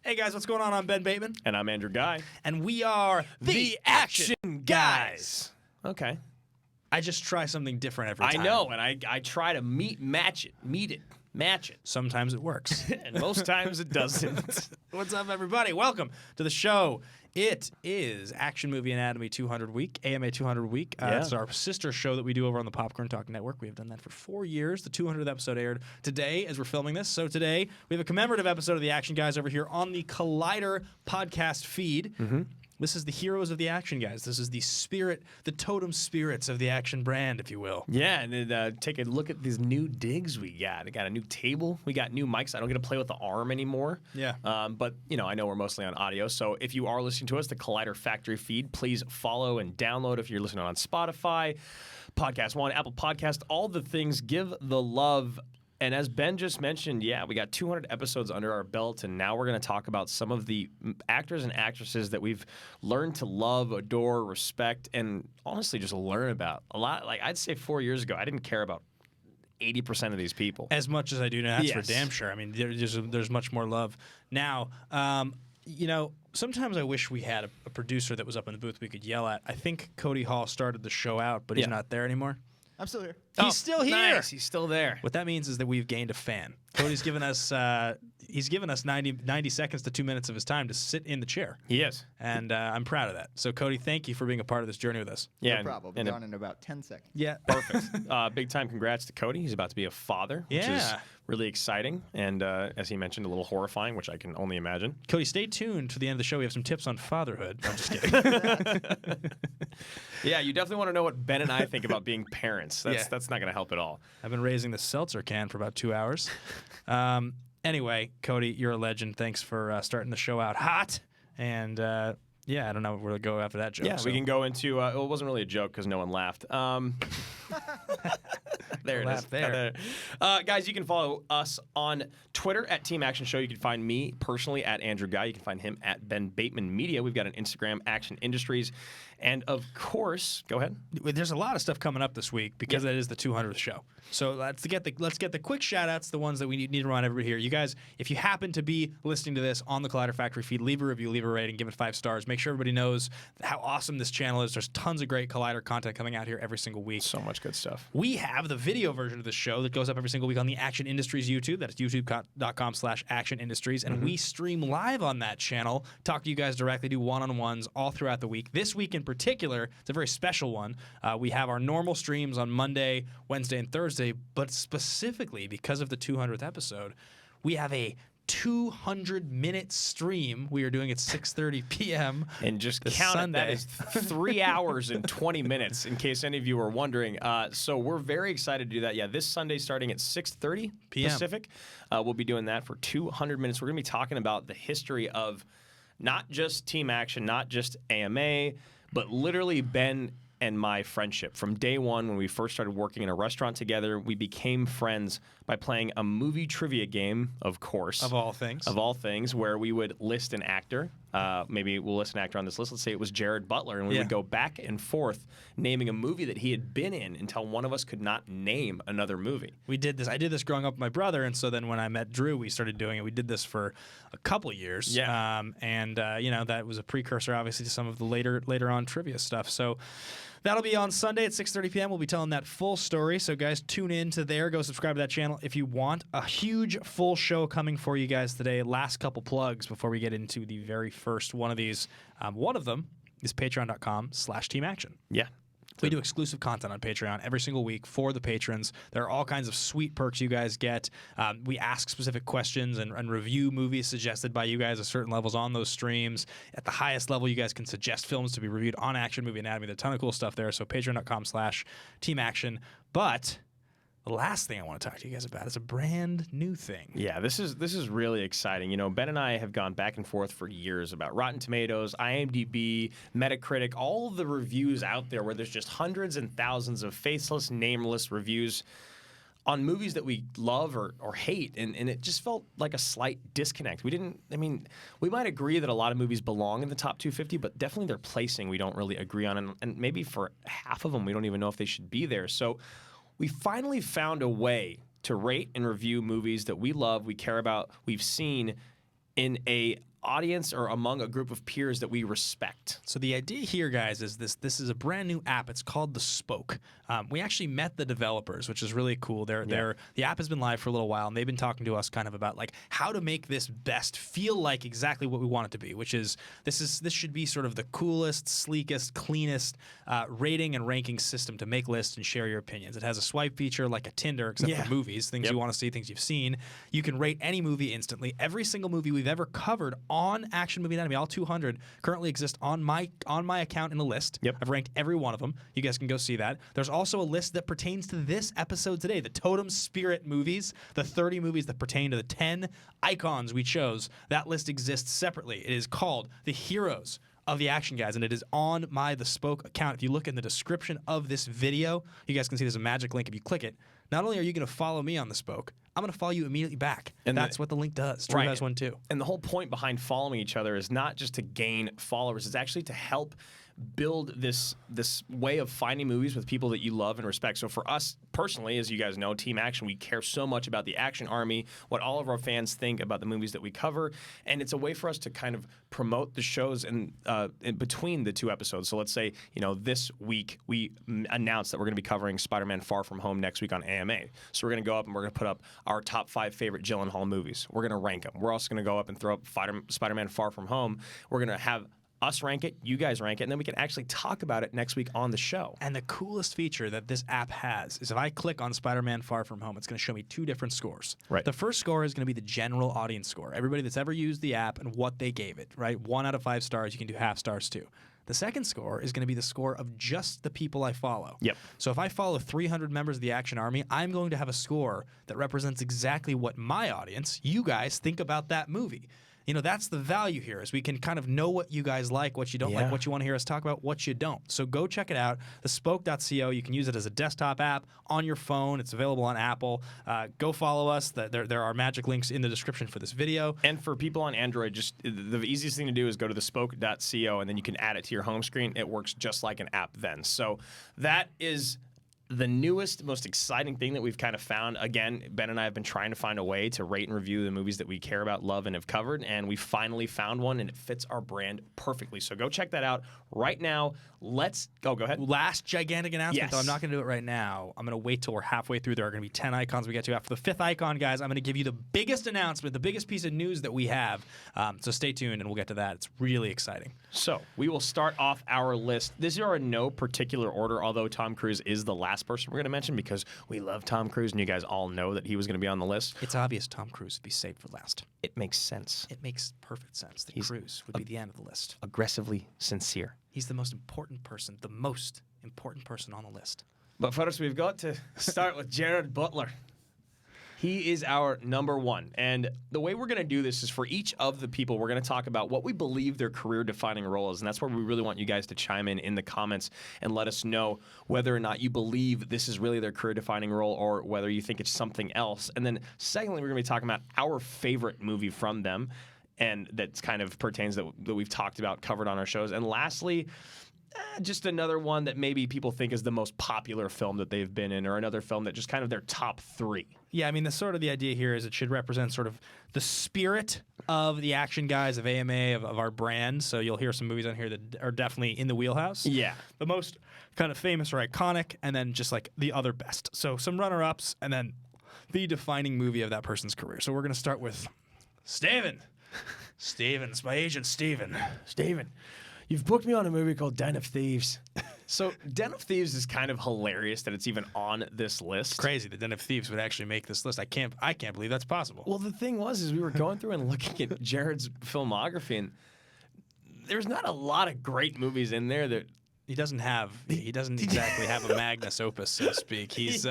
Hey guys, what's going on? I'm Ben Bateman. And I'm Andrew Guy. And we are the Action Guys. Okay. I just try something different every time. I know, and I try to match it. Sometimes it works. And most times it doesn't. What's up, everybody? Welcome to the show. It is Action Movie Anatomy 200 Week, AMA 200 Week. It's our sister show that we do over on the Popcorn Talk Network. We have done that for 4 years. The 200th episode aired today as we're filming this. So today we have a commemorative episode of the Action Guys over here on the Collider podcast feed. Mm-hmm. This is the heroes of the Action Guys. This is the spirit, the totem spirits of the Action brand, if you will. Yeah, and then take a look at these new digs we got. We got a new table. We got new mics. I don't get to play with the arm anymore. Yeah. But, I know we're mostly on audio. So if you are listening to us, the Collider Factory feed, please follow and download if you're listening on Spotify, Podcast One, Apple Podcast, all the things. Give the love. And as Ben just mentioned, we got 200 episodes under our belt, and now we're going to talk about some of the actors and actresses that we've learned to love, adore, respect, and honestly just learn about. A lot, like I'd say 4 years ago, I didn't care about 80% of these people. As much as I do now, that's for damn sure. I mean, there's much more love now. Sometimes I wish we had a producer that was up in the booth we could yell at. I think Cody Hall started the show out, but he's not there anymore. I'm still here. He's still here. Nice. He's still there. What that means is that we've gained a fan. Cody's given us 90 seconds to 2 minutes of his time to sit in the chair. He is. And I'm proud of that. So, Cody, thank you for being a part of this journey with us. Yeah, no problem. We'll be gone in about 10 seconds. Yeah. Perfect. Big time congrats to Cody. He's about to be a father, which is really exciting. And as he mentioned, a little horrifying, which I can only imagine. Cody, stay tuned to the end of the show. We have some tips on fatherhood. I'm just kidding. Yeah, you definitely want to know what Ben and I think about being parents. That's not going to help at all. I've been raising the seltzer can for about 2 hours. Anyway, Cody, you're a legend. Thanks for starting the show out hot. And I don't know where to go after that joke. Yeah, we can go into it wasn't really a joke because no one laughed. There it is. There. Guys, you can follow us on Twitter at Team Action Show. You can find me personally at Andrew Guy. You can find him at Ben Bateman Media. We've got an Instagram, Action Industries. And of course, go ahead. There's a lot of stuff coming up this week because it is the 200th show. So let's get the quick shout-outs, the ones that we need to remind everybody here. You guys, if you happen to be listening to this on the Collider Factory feed, leave a review, leave a rating, give it 5 stars. Make sure everybody knows how awesome this channel is. There's tons of great Collider content coming out here every single week. So much good stuff. We have the video version of the show that goes up every single week on the Action Industries YouTube. That's youtube.com/Action Industries. And we stream live on that channel, talk to you guys directly, do one-on-ones all throughout the week. This week in particular, it's a very special one. We have our normal streams on Monday, Wednesday, and Thursday, but specifically because of the 200th episode, we have a 200-minute stream we are doing at 6:30 p.m. And just count Sunday. That is 3 hours and 20 minutes, in case any of you are wondering. So we're very excited to do that. Yeah, this Sunday starting at 6:30 p.m. Pacific. We'll be doing that for 200 minutes. We're going to be talking about the history of not just Team Action, not just AMA, but literally Ben and my friendship. From day one, when we first started working in a restaurant together, we became friends by playing a movie trivia game, of course. Of all things. Of all things, where we would list an actor. Maybe we'll list an actor on this list. Let's say it was Jared Butler, and we would go back and forth naming a movie that he had been in until one of us could not name another movie. We did this. I did this growing up with my brother, and so then when I met Drew, we started doing it. We did this for a couple years. Yeah. That was a precursor, obviously, to some of the later on trivia stuff. So that'll be on Sunday at 6:30 p.m. We'll be telling that full story. So, guys, tune in to there. Go subscribe to that channel if you want. A huge full show coming for you guys today. Last couple plugs before we get into the very first one of these. One of them is patreon.com/teamaction. Yeah. We do exclusive content on Patreon every single week for the patrons. There are all kinds of sweet perks you guys get. We ask specific questions and review movies suggested by you guys at certain levels on those streams. At the highest level, you guys can suggest films to be reviewed on Action Movie Anatomy. There's a ton of cool stuff there. So patreon.com/teamaction. But the last thing I want to talk to you guys about is a brand new thing. Yeah, this is really exciting. Ben and I have gone back and forth for years about Rotten Tomatoes, IMDb, Metacritic, all of the reviews out there where there's just hundreds and thousands of faceless, nameless reviews on movies that we love or hate, and it just felt like a slight disconnect. We might agree that a lot of movies belong in the top 250, but definitely their placing we don't really agree on, and maybe for half of them we don't even know if they should be there. So we finally found a way to rate and review movies that we love, we care about, we've seen in a audience or among a group of peers that we respect. So the idea here, guys, is this is a brand new app. It's called The Spoke. We actually met the developers, which is really cool. The app has been live for a little while, and they've been talking to us kind of about like how to make this best feel like exactly what we want it to be, which is this should be sort of the coolest, sleekest, cleanest rating and ranking system to make lists and share your opinions. It has a swipe feature like a Tinder, except for movies, things you want to see, things you've seen. You can rate any movie instantly. Every single movie we've ever covered on Action Movie Anatomy, all 200, currently exist on my account in a list. I've ranked every one of them. You guys can go see that. There's also a list that pertains to this episode today, the Totem Spirit movies, the 30 movies that pertain to the 10 icons we chose. That list exists separately. It is called The Heroes of the Action Guys, and it is on The Spoke account. If you look in the description of this video, you guys can see there's a magic link. If you click it, not only are you going to follow me on The Spoke, I'm going to follow you immediately back. And that's what the link does. Drew has one too. And the whole point behind following each other is not just to gain followers, it's actually to help build this way of finding movies with people that you love and respect. So for us personally, as you guys know, Team Action, we care so much about the Action Army, what all of our fans think about the movies that we cover, and it's a way for us to kind of promote the shows in between the two episodes. So let's say, this week we announced that we're going to be covering Spider-Man Far From Home next week on AMA. So we're going to go up and we're going to put up our top 5 favorite Gyllenhaal movies. We're going to rank them. We're also going to go up and throw up Spider-Man Far From Home. We're going to have us rank it, you guys rank it, and then we can actually talk about it next week on the show. And the coolest feature that this app has is if I click on Spider-Man Far From Home, it's going to show me 2 different scores. Right. The first score is going to be the general audience score. Everybody that's ever used the app and what they gave it, right? 1 out of 5 stars, you can do half stars too. The second score is going to be the score of just the people I follow. So if I follow 300 members of the Action Army, I'm going to have a score that represents exactly what my audience, you guys, think about that movie. That's the value here, is we can kind of know what you guys like, what you don't like, what you want to hear us talk about, what you don't. So go check it out, thespoke.co. You can use it as a desktop app on your phone. It's available on Apple. Go follow us. There are magic links in the description for this video. And for people on Android, just the easiest thing to do is go to thespoke.co, and then you can add it to your home screen. It works just like an app then. So that is the newest, most exciting thing that we've kind of found. Again, Ben and I have been trying to find a way to rate and review the movies that we care about, love, and have covered, and we finally found one, and it fits our brand perfectly. So go check that out right now. Go ahead. Last gigantic announcement, though. I'm not going to do it right now. I'm going to wait till we're halfway through. There are going to be 10 icons we get to. After the 5th icon, guys, I'm going to give you the biggest announcement, the biggest piece of news that we have. So stay tuned, and we'll get to that. It's really exciting. So we will start off our list. These are in no particular order, although Tom Cruise is the last person we're going to mention because we love Tom Cruise, and you guys all know that he was going to be on the list. It's obvious Tom Cruise would be saved for last. It makes sense. It makes perfect sense that Cruise would be the end of the list. Aggressively sincere. He's the most important person on the list. But first, we've got to start with Gerard Butler. He is our number 1. And the way we're going to do this is for each of the people, we're going to talk about what we believe their career-defining role is. And that's where we really want you guys to chime in the comments and let us know whether or not you believe this is really their career-defining role or whether you think it's something else. And then secondly, we're going to be talking about our favorite movie from them. And that kind of pertains that we've talked about, covered on our shows. And lastly, just another one that maybe people think is the most popular film that they've been in, or another film that just kind of their top 3. Yeah, I mean, the idea here is it should represent sort of the spirit of the Action Guys, of AMA, of our brand. So you'll hear some movies on here that are definitely in the wheelhouse. Yeah. The most kind of famous or iconic, and then just like the other best. So some runner-ups, and then the defining movie of that person's career. So we're going to start with Steven. It's my agent, Steven, you've booked me on a movie called Den of Thieves. So Den of Thieves is kind of hilarious that it's even on this list. It's crazy that Den of Thieves would actually make this list. I can't believe that's possible. Well, the thing is we were going through and looking at Jared's filmography, and there's not a lot of great movies in there that he doesn't exactly have a magnus opus, so to speak. He's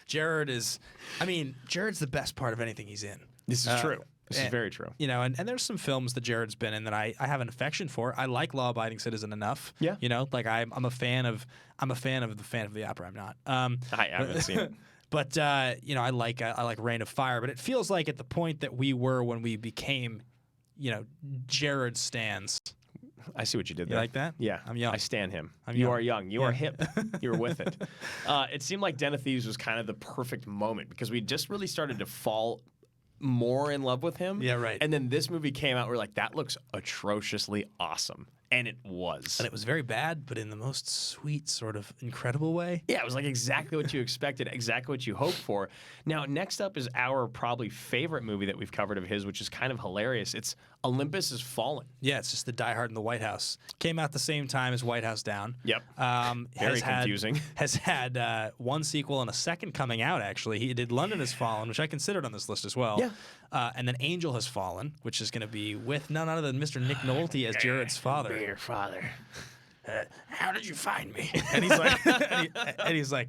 Jared's the best part of anything he's in. This is true. This is very true. And there's some films that Jared's been in that I have an affection for. I like Law Abiding Citizen enough. Yeah. Like I'm a fan of the Phantom of the Opera. I'm not. I haven't seen it. But I like Reign of Fire. But it feels like at the point that we were when we became, Jared stans. I see what you did there. You like that? Yeah. I'm young. I stan him. I'm you young. are young. You are hip. You're with it. It seemed like Den of Thieves was kind of the perfect moment because we just really started to fall more in love with him. Yeah, right. And then this movie came out, we're like, that looks atrociously awesome. And it was. And it was very bad, but in the most sweet, sort of incredible way. Yeah, it was like exactly what you expected, exactly what you hoped for. Now, next up is our probably favorite movie that we've covered of his, which is kind of hilarious. It's Olympus Has Fallen. Yeah, it's just the Die Hard in the White House. Came out the same time as White House Down. Yep. Very confusing. Has had one sequel and a second coming out, actually. He did London Has Fallen, which I considered on this list as well. Yeah. And then Angel Has Fallen, which is going to be with none other than Mr. Nick Nolte as Jared's father. Your father. How did you find me? And he's like, and he's like,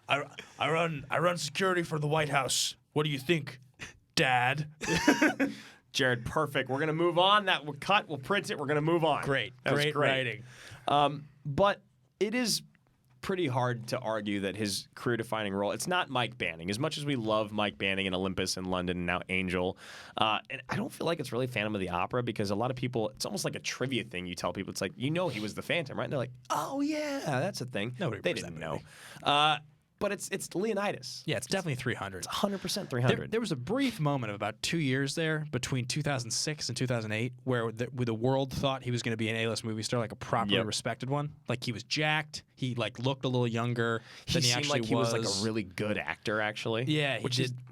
I run security for the White House. What do you think, Dad? Jared, perfect. We're going to move on. That we'll cut. We'll print it. We're going to move on. Great. That was Great writing. But it is pretty hard to argue that his career-defining role, it's not Mike Banning. As much as we love Mike Banning in Olympus and London and now Angel, and I don't feel like it's really Phantom of the Opera because a lot of people, it's almost like a trivia thing you tell people. It's like, you know he was the Phantom, right? And they're like, oh, yeah, that's a thing. Nobody they remembers didn't that know. But it's Leonidas. Yeah, it's definitely 300. It's 100% 300. There was a brief moment of about 2 years there between 2006 and 2008 where the world thought he was going to be an A-list movie star, like a properly respected one. Like he was jacked. He like looked a little younger than he seemed actually like he was like a really good actor, actually. Yeah,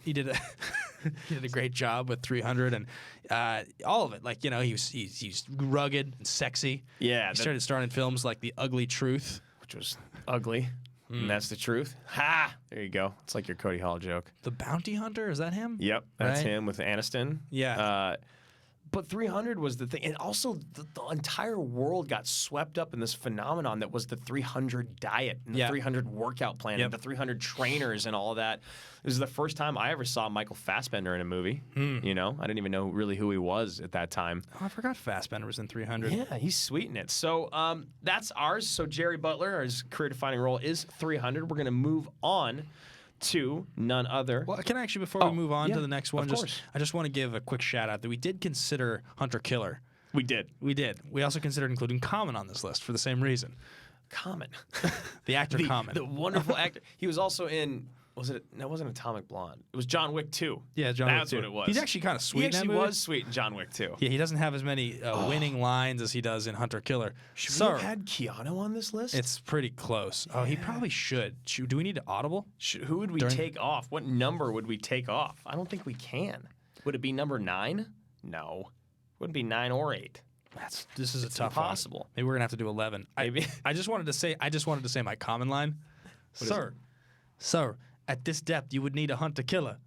he did a great job with 300 and all of it. Like, you know, he's rugged and sexy. Yeah. He started starring in films like The Ugly Truth, which was ugly. And that's the truth. Ha! There you go. It's like your Cody Hall joke. The Bounty Hunter, is that him? Yep, that's Right? him with Aniston. Yeah. But 300 was the thing. And also, the entire world got swept up in this phenomenon that was the 300 diet and the 300 workout plan and the 300 trainers and all of that. This is the first time I ever saw Michael Fassbender in a movie. You know, I didn't even know really who he was at that time. Oh, I forgot Fassbender was in 300. Yeah, he's sweet in it. So that's ours. So Jerry Butler, his career-defining role is 300. We're going to move on to none other. Well, can I actually, before we move on to the next one, course. I just want to give a quick shout out that we did consider Hunter Killer. We did. We did. We also considered including Common on this list for the same reason. Common. The actor Common. The wonderful actor. He was also in, that wasn't Atomic Blonde. It was John Wick 2. Yeah, John Wick 2. That's what it was. He's actually kind of sweet He in that actually movie. was sweet in John Wick 2. Yeah, he doesn't have as many winning lines as he does in Hunter Killer. Should we have had Keanu on this list? It's pretty close. Oh, he probably should. Do we need to audible? Who would we take off? What number would we take off? I don't think we can. Would it be number 9? No. Wouldn't be 9 or 8. This is a tough impossible. one. Maybe we're gonna have to do 11. Maybe. I just wanted to say my common line. Sir, at this depth you would need a hunter killer.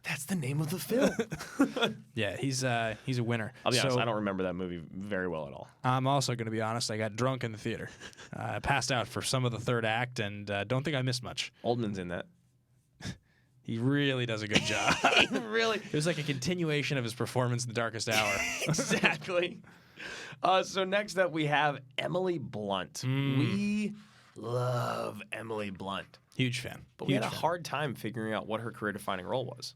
That's the name of the film. Yeah, he's a winner. I'll be honest, I don't remember that movie very well at all. I'm also going to be honest. I got drunk in the theater. I passed out for some of the third act, and don't think I missed much. Oldman's in that. He really does a good job. Really? It was like a continuation of his performance in The Darkest Hour. Exactly. So next up, we have Emily Blunt. We love Emily Blunt. Huge fan. But we had a hard time figuring out what her career-defining role was.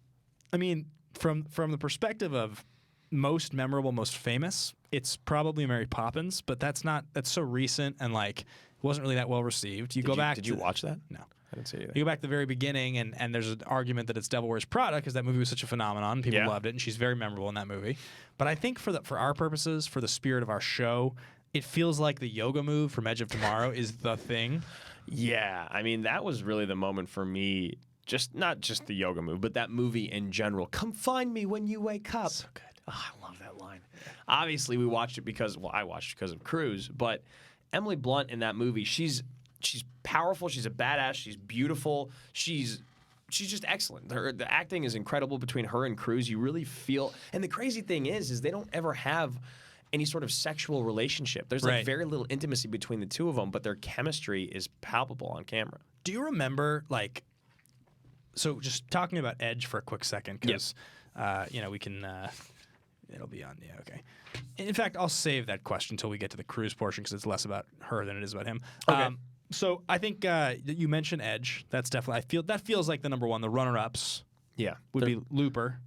I mean, from the perspective of most memorable, most famous, it's probably Mary Poppins, but that's so recent and like wasn't really that well received. Did you watch that? No. I didn't see it either. You go back to the very beginning, and there's an argument that it's Devil Wears Prada because that movie was such a phenomenon. People loved it, and she's very memorable in that movie. But I think for our purposes, for the spirit of our show, it feels like the yoga move from Edge of Tomorrow is the thing. Yeah, I mean, that was really the moment for me, not just the yoga move, but that movie in general. Come find me when you wake up. So good. Oh, I love that line. Obviously, we watched it I watched it because of Cruise, but Emily Blunt in that movie, she's powerful, she's a badass, she's beautiful, she's just excellent. The acting is incredible between her and Cruise. You really feel, and the crazy thing is they don't ever have any sort of sexual relationship. There's like very little intimacy between the two of them, but their chemistry is palpable on camera. Do you remember, like, so just talking about Edge for a quick second, because, we can, it'll be on, okay. In fact, I'll save that question until we get to the Cruise portion, because it's less about her than it is about him. Okay. So I think you mentioned Edge. That's definitely, that feels like the number one. The runner-ups would be Looper.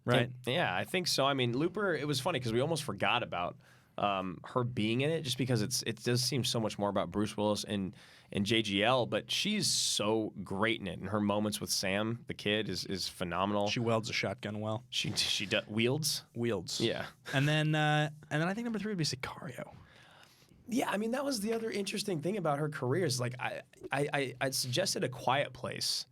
Right? Yeah, I think so. I mean, Looper, it was funny because we almost forgot about her being in it, just because it does seem so much more about Bruce Willis and JGL, but she's so great in it, and her moments with Sam, the kid, is phenomenal. She welds a shotgun well. She wields. Yeah. And then I think number 3 would be Sicario. Yeah, I mean, that was the other interesting thing about her career is like I suggested A Quiet Place,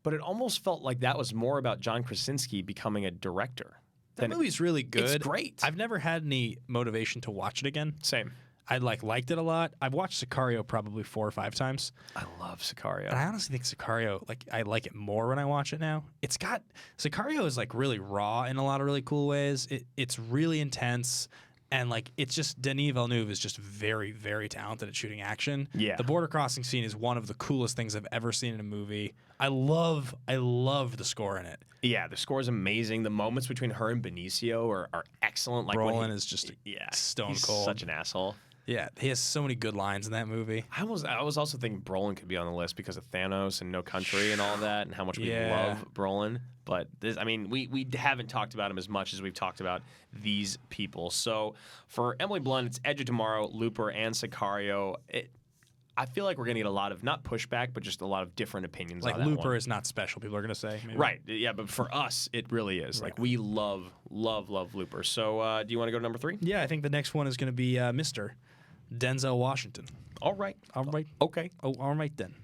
but it almost felt like that was more about John Krasinski becoming a director. That movie's really good. It's great. I've never had any motivation to watch it again. Same. I liked it a lot. I've watched Sicario probably 4 or 5 times. I love Sicario. And I honestly think Sicario, I like it more when I watch it now. Sicario is really raw in a lot of really cool ways. It's really intense. And it's just Denis Villeneuve is just very, very talented at shooting action. Yeah. The border crossing scene is one of the coolest things I've ever seen in a movie. I love the score in it. Yeah, the score is amazing. The moments between her and Benicio are excellent. Brolin is just stone he's cold. Such an asshole. Yeah, he has so many good lines in that movie. I was also thinking Brolin could be on the list because of Thanos and No Country and all that, and how much we love Brolin. But we haven't talked about him as much as we've talked about these people. So for Emily Blunt, it's Edge of Tomorrow, Looper, and Sicario. I feel like we're going to get a lot of, not pushback, but just a lot of different opinions on that Looper one. is not special, people are going to say. Maybe. Right. Yeah, but for us, it really is. Right. We love Looper. So do you want to go to number 3? Yeah, I think the next one is going to be Mr. Denzel Washington. All right. Okay. Oh, all right then.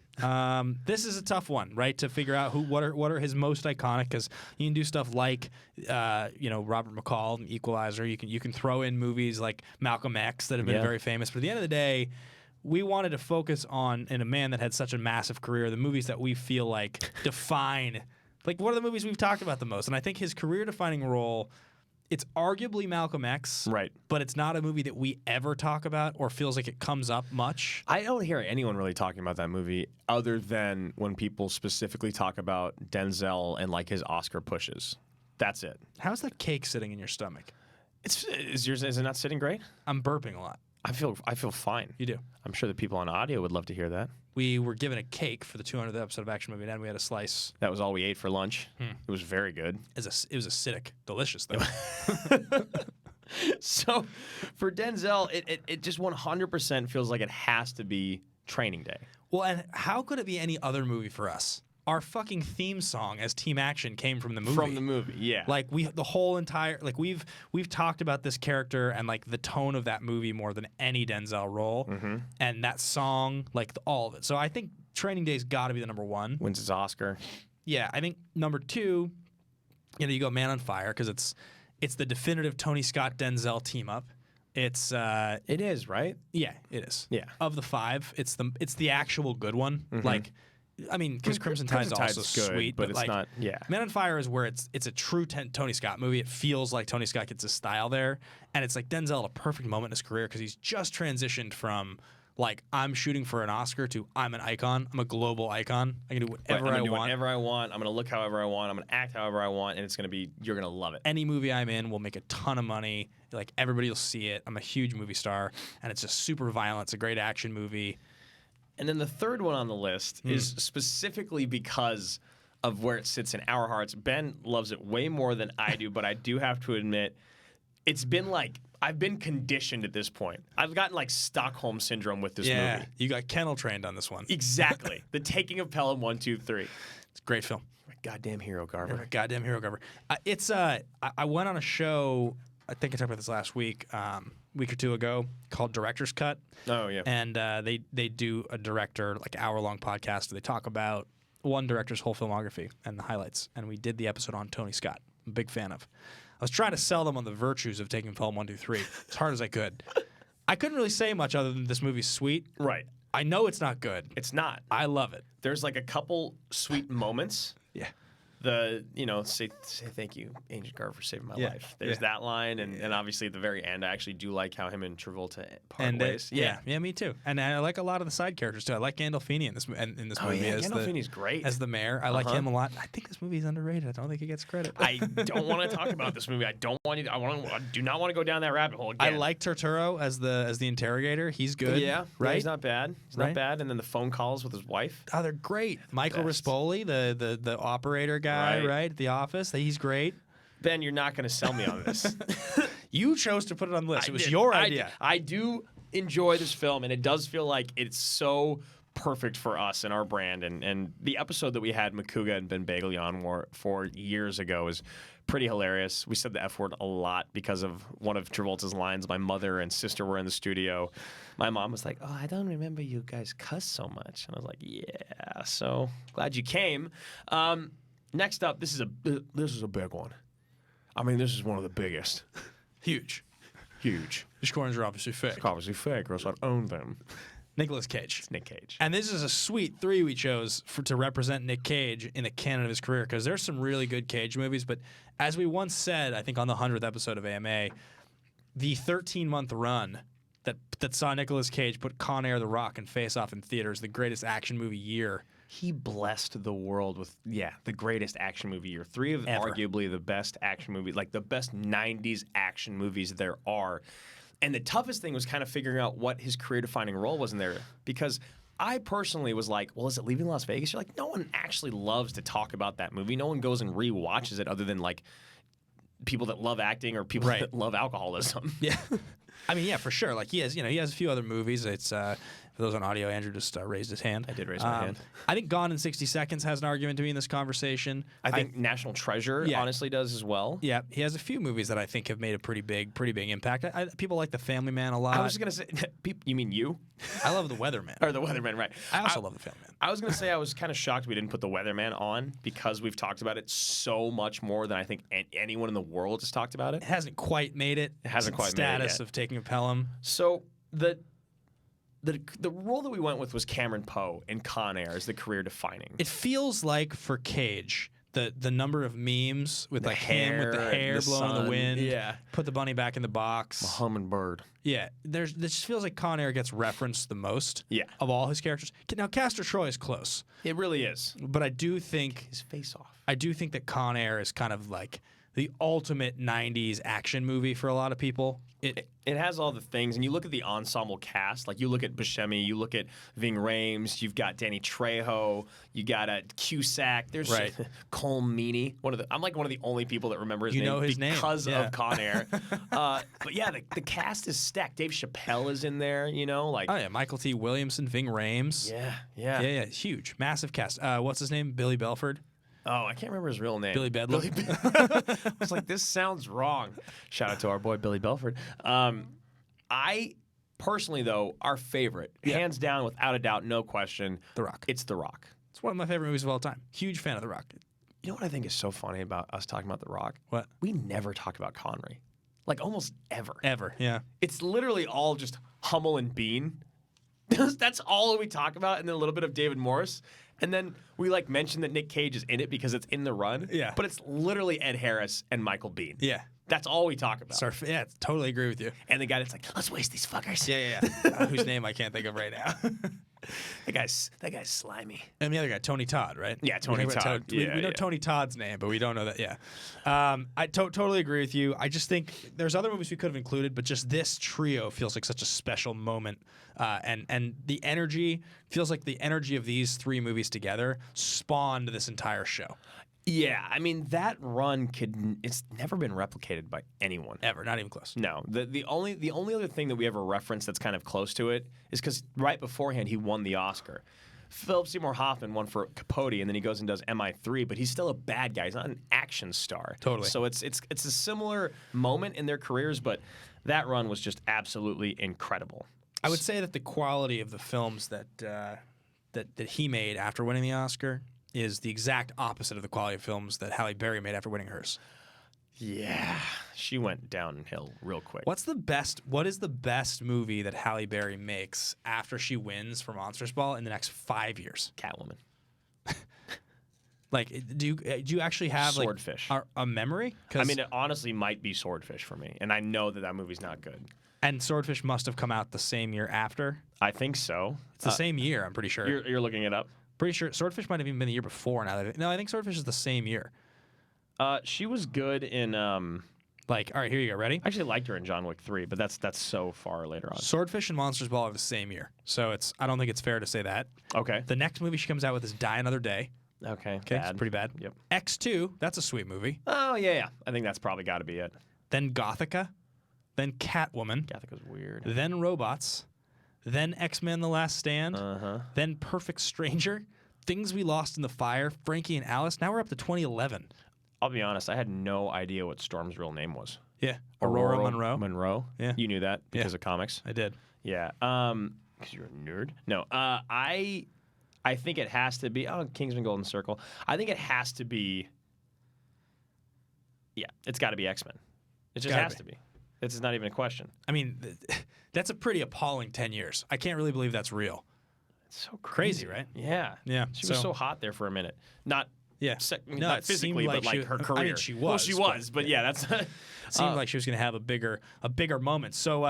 This is a tough one, right? To figure out what are his most iconic, because you can do stuff like, Robert McCall, and Equalizer. You can throw in movies like Malcolm X that have been very famous. But at the end of the day, we wanted to focus on, in a man that had such a massive career, the movies that we feel like define, what are the movies we've talked about the most? And I think his career-defining role, it's arguably Malcolm X, Right. but it's not a movie that we ever talk about or feels like it comes up much. I don't hear anyone really talking about that movie other than when people specifically talk about Denzel and his Oscar pushes. That's it. How's that cake sitting in your stomach? Is it not sitting great? I'm burping a lot. I feel fine. You do. I'm sure the people on audio would love to hear that. We were given a cake for the 200th episode of Action Movie, and we had a slice. That was all we ate for lunch. It was very good. It was acidic. Delicious, though. So for Denzel, it just 100% feels like it has to be Training Day. Well, and how could it be any other movie for us? Our fucking theme song as Team Action came from the movie. From the movie, yeah. The whole entire we've talked about this character and the tone of that movie more than any Denzel role, and that song, all of it. So I think Training Day's got to be the number 1. Wins his Oscar. Yeah, I think number 2, you go Man on Fire because it's the definitive Tony Scott Denzel team up. It is, right? Yeah, it is. Yeah. Of the 5, it's the actual good one. Because Crimson Tide is also good, sweet, but it's not. Yeah, Man on Fire is where it's a true Tony Scott movie. It feels like Tony Scott gets his style there, and it's Denzel at a perfect moment in his career because he's just transitioned from I'm shooting for an Oscar to I'm an icon. I'm a global icon. I can do whatever I want. Whatever I want. I'm gonna look however I want. I'm gonna act however I want, and you're gonna love it. Any movie I'm in will make a ton of money. Everybody will see it. I'm a huge movie star, and it's just super violent. It's a great action movie. And then the third one on the list is specifically because of where it sits in our hearts. Ben loves it way more than I do, but I do have to admit, it's been I've been conditioned at this point. I've gotten Stockholm syndrome with this movie. You got kennel trained on this one. Exactly. The Taking of Pelham 1, 2, 3. It's a great film. My goddamn hero, Garver. Goddamn hero, Garver. I went on a show, I think I talked about this last week or 2 ago, called Director's Cut. Oh, yeah. And they do a director, hour-long podcast where they talk about one director's whole filmography and the highlights. And we did the episode on Tony Scott. I'm a big fan of. I was trying to sell them on the virtues of Taking Pelham 1, 2, 3 as hard as I could. I couldn't really say much other than this movie's sweet. Right. I know it's not good. It's not. I love it. There's a couple sweet moments. Yeah. Say thank you, Agent Carter, for saving my life. There's that line, and obviously at the very end, I actually do like how him and Travolta part ways. Yeah, me too. And I like a lot of the side characters too. I like Gandolfini in this movie. Yeah, Gandolfini's great as the mayor. I like him a lot. I think this movie is underrated. I don't think he gets credit. I don't want to talk about this movie. I do not want to go down that rabbit hole again. I like Turturro as the interrogator. He's good. Yeah, right. He's not bad. He's not bad. And then the phone calls with his wife. Oh, they're great. Michael Rispoli, the operator guy, right? At the office. He's great. Ben, you're not going to sell me on this. You chose to put it on the list. It was did. your I idea. did. I do enjoy this film, and it does feel like it's so perfect for us and our brand. And the episode that we had Makuga and Ben Bagley on for years ago is pretty hilarious. We said the F word a lot because of one of Travolta's lines. My mother and sister were in the studio. My mom was like, "Oh, I don't remember you guys cuss so much." And I was like, "Yeah, so glad you came." Next up, this is a big one. I mean, this is one of the biggest. Huge. Huge. These corners are obviously fake. It's obviously fake, or else I'd own them. Nicolas Cage. It's Nick Cage. And this is a sweet 3 we chose to represent Nick Cage in the canon of his career, because there's some really good Cage movies. But as we once said, I think on the 100th episode of AMA, the 13-month run that saw Nicolas Cage put Con Air, The Rock, and Face Off in theaters, the greatest action movie year. He blessed the world with, the greatest action movie year. 3 of Ever. arguably the best action movies, like the best 90s action movies there are. And the toughest thing was kind of figuring out what his career-defining role was in there. Because I personally was like, well, is it Leaving Las Vegas? You're like, no one actually loves to talk about that movie. No one goes and re-watches it other than, like, people that love acting or people that love alcoholism. Yeah. I mean, yeah, for sure. Like he has a few other movies. It's for those on audio, Andrew just raised his hand. I did raise my hand. I think Gone in 60 Seconds has an argument to be in this conversation. I think National Treasure honestly does as well. Yeah, he has a few movies that I think have made a pretty big impact. People like The Family Man a lot. I was gonna say, you mean you? I love The Weatherman. Or The Weatherman, right? I also love The Family Man. I was gonna say I was kind of shocked we didn't put The Weatherman on because we've talked about it so much more than I think anyone in the world has talked about it. It hasn't quite made it. It hasn't quite made it status yet. of taking a Pelham. So the role that we went with was Cameron Poe in Con Air as the career defining. It feels like for Cage, the number of memes with like him with the hair blowing in the wind. Yeah. Put the bunny back in the box. Hummingbird. Yeah. This just feels like Con Air gets referenced the most. Yeah. Of all his characters. Now Castor Troy is close. It really is. But I do think His face off. I do think that Con Air is kind of like the ultimate 90s action movie for a lot of people. It has all the things, and you look at the ensemble cast. Like you look at Buscemi, you look at Ving Rhames, you've got Danny Trejo, you got Cusack. There's Cole Meany. I'm like one of the only people that remember his name because of Con Air. But yeah, the cast is stacked. Dave Chappelle is in there. You know, like oh yeah, Michael T. Williamson, Ving Rhames. Yeah. Huge, massive cast. What's his name? Billy Belford. Oh, I can't remember his real name. Billy Bedlam. I was like, this sounds wrong. Shout out to our boy Billy Belford. I personally, though, our favorite, hands down, without a doubt, no question, The Rock. It's The Rock. It's one of my favorite movies of all time. Huge fan of The Rock. You know what I think is so funny about us talking about The Rock? What? We never talk about Connery. Like, almost ever. Ever, yeah. It's literally all just Hummel and Bean. That's all we talk about, and then a little bit of David Morse. And then we like mention that Nick Cage is in it because it's in the run. Yeah. But it's literally Ed Harris and Michael Biehn. Yeah. That's all we talk about. Yeah, totally agree with you. And the guy that's like, let's waste these fuckers. Yeah. Whose name I can't think of right now. That guy's slimy. And the other guy, Tony Todd, right? Yeah, Tony Todd. We know Tony Todd's name, but we don't know that. Yeah, I totally agree with you. I just think there's other movies we could have included, but just this trio feels like such a special moment, and the energy feels like the energy of these 3 movies together spawned this entire show. Yeah, I mean that run it's never been replicated by anyone Ever, not even close. No, the only other thing that we ever reference that's kind of close to it is because right beforehand he won the Oscar. Philip Seymour Hoffman won for Capote, and then he goes and does MI3, but he's still a bad guy. He's not an action star. Totally. So it's a similar moment in their careers, but that run was just absolutely incredible. I would say that the quality of the films that he made after winning the Oscar is the exact opposite of the quality of films that Halle Berry made after winning hers. Yeah, she went downhill real quick. What is the best movie that Halle Berry makes after she wins for Monsters Ball in the next 5 years? Catwoman. Like, do you actually have Swordfish. like a memory? I mean, it honestly might be Swordfish for me, and I know that movie's not good. And Swordfish must have come out the same year after. I think so. It's the same year, I'm pretty sure. You're looking it up. Pretty sure Swordfish might have even been the year before. No, I think Swordfish is the same year. She was good in. Like, all right, here you go. Ready? I actually liked her in John Wick 3, but that's so far later on. Swordfish and Monsters Ball are the same year, so I don't think it's fair to say that. Okay. The next movie she comes out with is Die Another Day. Okay. Okay, it's pretty bad. Yep. X2, that's a sweet movie. Oh yeah. I think that's probably got to be it. Then Gothica. then Catwoman, Gothic was weird. then Robots, then X-Men: The Last Stand, then Perfect Stranger, Things We Lost in the Fire, Frankie and Alice. Now we're up to 2011. I'll be honest, I had no idea what Storm's real name was. Yeah, Aurora Monroe. Monroe. Yeah. You knew that because of comics. I did. Yeah. Because you're a nerd. No. I think it has to be. Oh, Kingsman Golden Circle. I think it has to be. Yeah, it's got to be X-Men. It just has to be. This is not even a question. I mean, that's a pretty appalling 10 years. I can't really believe that's real. It's so Crazy, right? Yeah. Yeah. She was so hot there for a minute. Not. Yeah. No, not it physically, seemed but like her career. I mean, she was. Well, she was, but yeah, that's. It seemed like she was going to have a bigger moment. So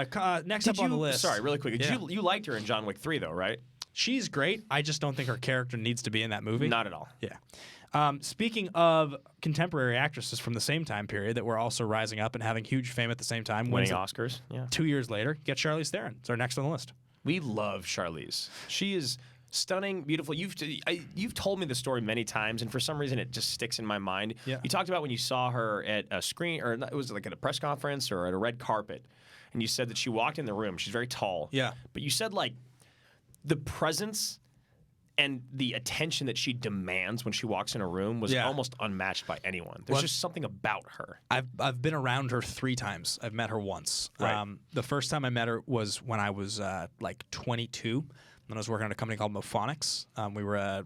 next up on the list. Sorry, really quick. Yeah. You liked her in John Wick 3, though, right? She's great. I just don't think her character needs to be in that movie. Not at all. Yeah. Speaking of contemporary actresses from the same time period that were also rising up and having huge fame at the same time, winning Oscars. Yeah. 2 years later, get Charlize Theron. It's our next on the list. We love Charlize. She is stunning, beautiful. You've told me the story many times, and for some reason it just sticks in my mind. Yeah. You talked about when you saw her at a screen, or it was like at a press conference or at a red carpet, and you said that she walked in the room. She's very tall. Yeah. But you said like the presence and the attention that she demands when she walks in a room was almost unmatched by anyone. There's just something about her. I've been around her 3 times. I've met her once. Right. The first time I met her was when I was like 22. When I was working at a company called Mophonics. We were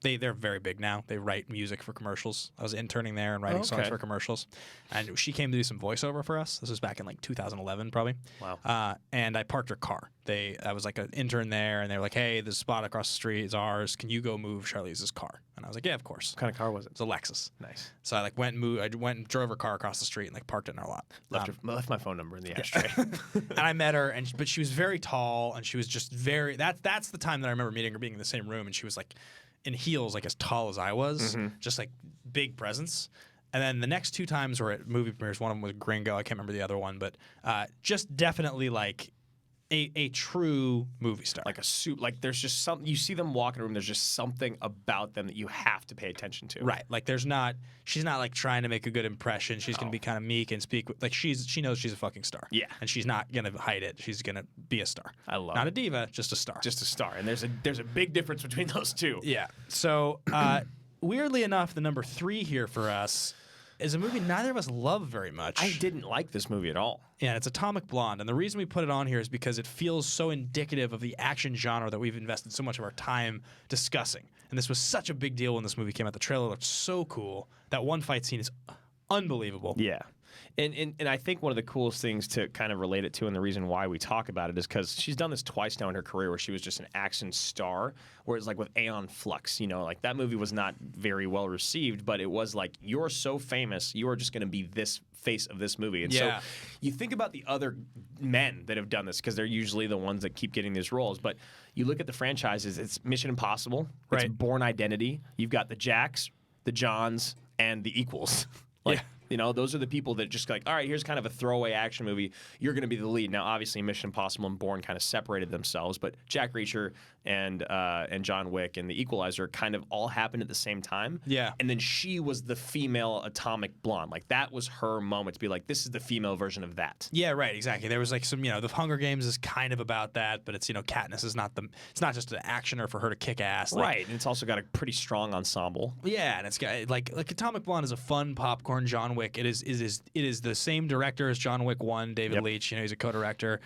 they're very big now. They write music for commercials. I was interning there and writing songs for commercials. And she came to do some voiceover for us. This was back in like 2011 probably. Wow. And I parked her car. I was like an intern there, and they were like, hey, this spot across the street is ours. Can you go move Charlize's car? And I was like, yeah, of course. What kind of car was it? It's a Lexus. Nice. So I went and drove her car across the street and like parked it in our lot. Left my phone number in the ashtray. And I met her, but she was very tall, and she was just very. That's the time that I remember meeting her, being in the same room, and she was like in heels, like as tall as I was, just like big presence. And then the next 2 times were at movie premieres. One of them was Gringo. I can't remember the other one, but just definitely like a true movie star. Like a suit. Like there's just something. You see them walk in a room. There's just something about them that you have to pay attention to. Right. Like she's not like trying to make a good impression. She's gonna be kind of meek and speak like she knows she's a fucking star. Yeah. And she's not gonna hide it. She's gonna be a star. I love not it. a diva, just a star. Just a star. And there's a big difference between those two. Yeah. So weirdly enough, the number 3 here for us is a movie neither of us love very much. I didn't like this movie at all. Yeah, it's Atomic Blonde. And the reason we put it on here is because it feels so indicative of the action genre that we've invested so much of our time discussing. And this was such a big deal when this movie came out. The trailer looked so cool. That one fight scene is unbelievable. Yeah. And I think one of the coolest things to kind of relate it to, and the reason why we talk about it, is because she's done this twice now in her career where she was just an action star, whereas like with Aeon Flux, like that movie was not very well received, but it was like, you're so famous, you are just going to be this face of this movie. And so you think about the other men that have done this, because they're usually the ones that keep getting these roles, but you look at the franchises, it's Mission Impossible, it's Bourne Identity, you've got the Jacks, the Johns, and the Equals. Those are the people that just like, all right, here's kind of a throwaway action movie. You're going to be the lead. Now, obviously, Mission Impossible and Bourne kind of separated themselves, but Jack Reacher and John Wick and The Equalizer kind of all happened at the same time. Yeah. And then she was the female Atomic Blonde. Like, that was her moment to be like, this is the female version of that. Yeah, right, exactly. There was like some, the Hunger Games is kind of about that, but it's, Katniss is it's not just an actioner for her to kick ass. Right, and it's also got a pretty strong ensemble. Yeah, and it's got like Atomic Blonde is a fun popcorn. John Wick, it is the same director as John Wick 1, David Leitch, he's a co-director.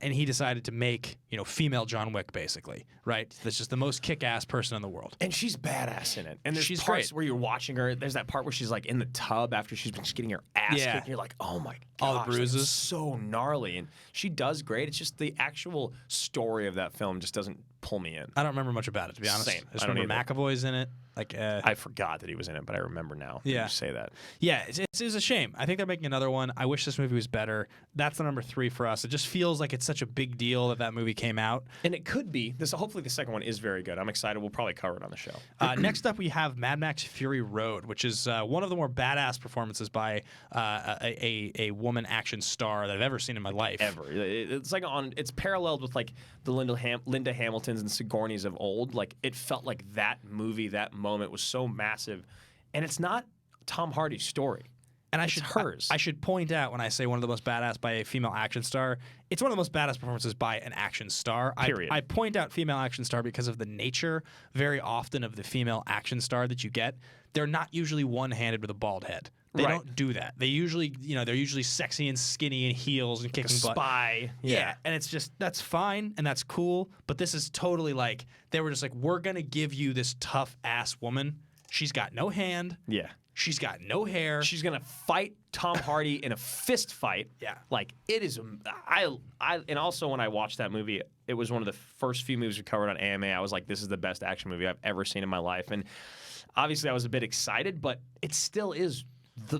And he decided to make, female John Wick, basically, right? That's just the most kick-ass person in the world. And she's badass in it. And there's she's parts great. where you're watching her. There's that part where she's like in the tub after she's been just getting her ass kicked. And you're like, oh my gosh, all the bruises, that's so gnarly. And she does great. It's just the actual story of that film just doesn't pull me in. I don't remember much about it, to be honest. Same. I just remember McAvoy's in it. I forgot that he was in it, but I remember now. Yeah. You say that. Yeah, it's a shame. I think they're making another one. I wish this movie was better. That's the number 3 for us. It just feels like it's such a big deal that movie came out. And it could be. Hopefully the second one is very good. I'm excited. We'll probably cover it on the show. Next up, we have Mad Max Fury Road, which is one of the more badass performances by a woman action star that I've ever seen in my life. Ever. It's paralleled with like the Linda Hamiltons and Sigourneys of old. Like it felt like that movie, that moment was so massive. And it's not Tom Hardy's story. And It's hers. I should point out when I say one of the most badass by a female action star, it's one of the most badass performances by an action star. Period. I point out female action star because of the nature very often of the female action star that you get. They're not usually one-handed with a bald head. They Right. don't do that. They usually, they're usually sexy and skinny and heels and kicking butt. Spy. Yeah, and it's just that's fine and that's cool. But this is totally like they were just like, we're gonna give you this tough ass woman. She's got no hand. Yeah. She's got no hair. She's gonna fight Tom Hardy in a fist fight. Yeah. Like it is. And also when I watched that movie, it was one of the first few movies we covered on AMA. I was like, this is the best action movie I've ever seen in my life. And obviously, I was a bit excited, but it still is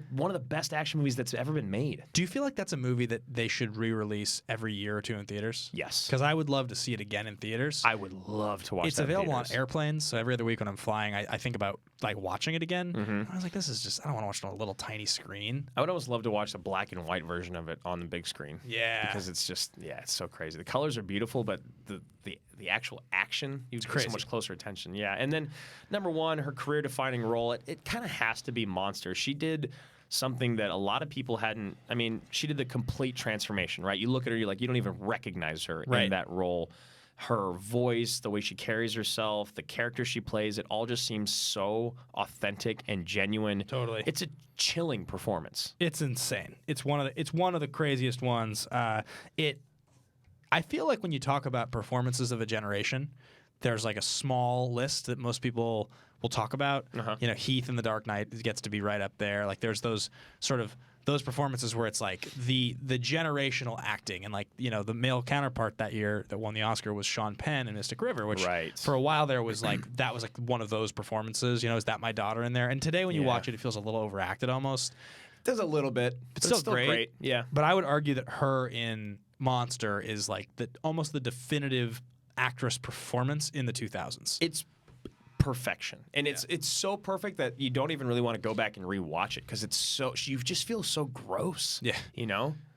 one of the best action movies that's ever been made. Do you feel like that's a movie that they should re-release every year or two in theaters? Yes. Because I would love to see it again in theaters. I would love to watch It's that in available on theaters. airplanes, so every other week when I'm flying, I think about like watching it again. Mm-hmm. I was like, this is just I don't want to watch it on a little tiny screen. I would almost love to watch the black and white version of it on the big screen. Yeah. Because it's just, it's so crazy. The colors are beautiful, but the actual action, you pay crazy. so much closer attention. Yeah. And then, number one, her career-defining role, it kind of has to be Monster. She did something that a lot of people hadn't. I mean, she did the complete transformation, right? You look at her, you're like, you don't even recognize her Right. in that role. Her voice, the way she carries herself, the character she plays, it all just seems so authentic and genuine. Totally. It's a chilling performance. It's insane. It's one of the craziest ones. I feel like when you talk about performances of a generation, there's like a small list that most people will talk about. Uh-huh. Heath in The Dark Knight gets to be right up there. Like there's those performances where it's like the generational acting, and like the male counterpart that year that won the Oscar was Sean Penn in Mystic River, which Right. for a while there was like that was like one of those performances. Is that my daughter in there? And today when you Yeah. watch it, it feels a little overacted almost. Does a little bit. But It's still great. Yeah. But I would argue that her in Monster is like almost the definitive actress performance in the 2000s. It's perfection. And it's so perfect that you don't even really want to go back and rewatch it because it's so you just feel so gross. Yeah.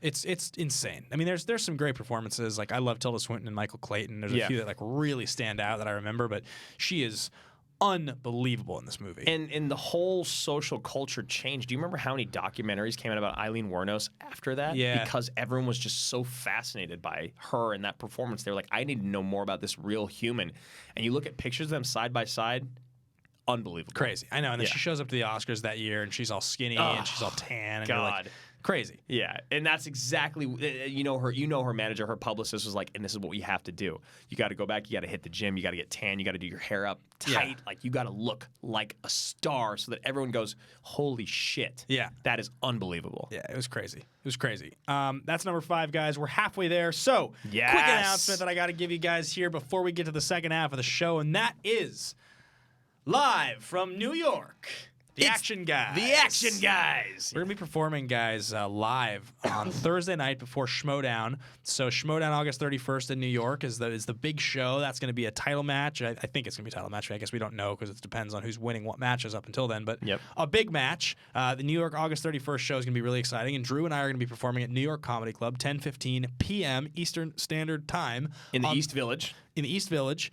It's insane. I mean, there's some great performances. Like I love Tilda Swinton and Michael Clayton. There's a Yeah. few that like really stand out that I remember, but she is unbelievable in this movie. And the whole social culture changed. Do you remember how many documentaries came out about Eileen Wuornos after that? Yeah. Because everyone was just so fascinated by her and that performance. They were like, I need to know more about this real human. And you look at pictures of them side by side, unbelievable. Crazy. I know. And then Yeah. she shows up to the Oscars that year and she's all skinny and she's all tan. And you're like, God. crazy. Yeah, and that's exactly her manager, her publicist was like, and this is what you have to do. You got to go back, you got to hit the gym, you got to get tan, you got to do your hair up tight, Yeah. like you got to look like a star so that everyone goes, holy shit. Yeah. That is unbelievable. Yeah, it was crazy. It was crazy. That's number 5, guys. We're halfway there. So, Yes. quick announcement that I got to give you guys here before we get to the second half of the show, and that is live from New York. The It's Action Guys. The Action Guys. We're going to be performing, guys, live on Thursday night before Schmodown. So Schmodown August 31st in New York is the big show. That's going to be a title match. I think it's going to be a title match. I guess we don't know because it depends on who's winning what matches up until then. But Yep. a big match. The New York August 31st show is going to be really exciting. And Drew and I are going to be performing at New York Comedy Club, 10:15 p.m. Eastern Standard Time. In the East Village. In the East Village.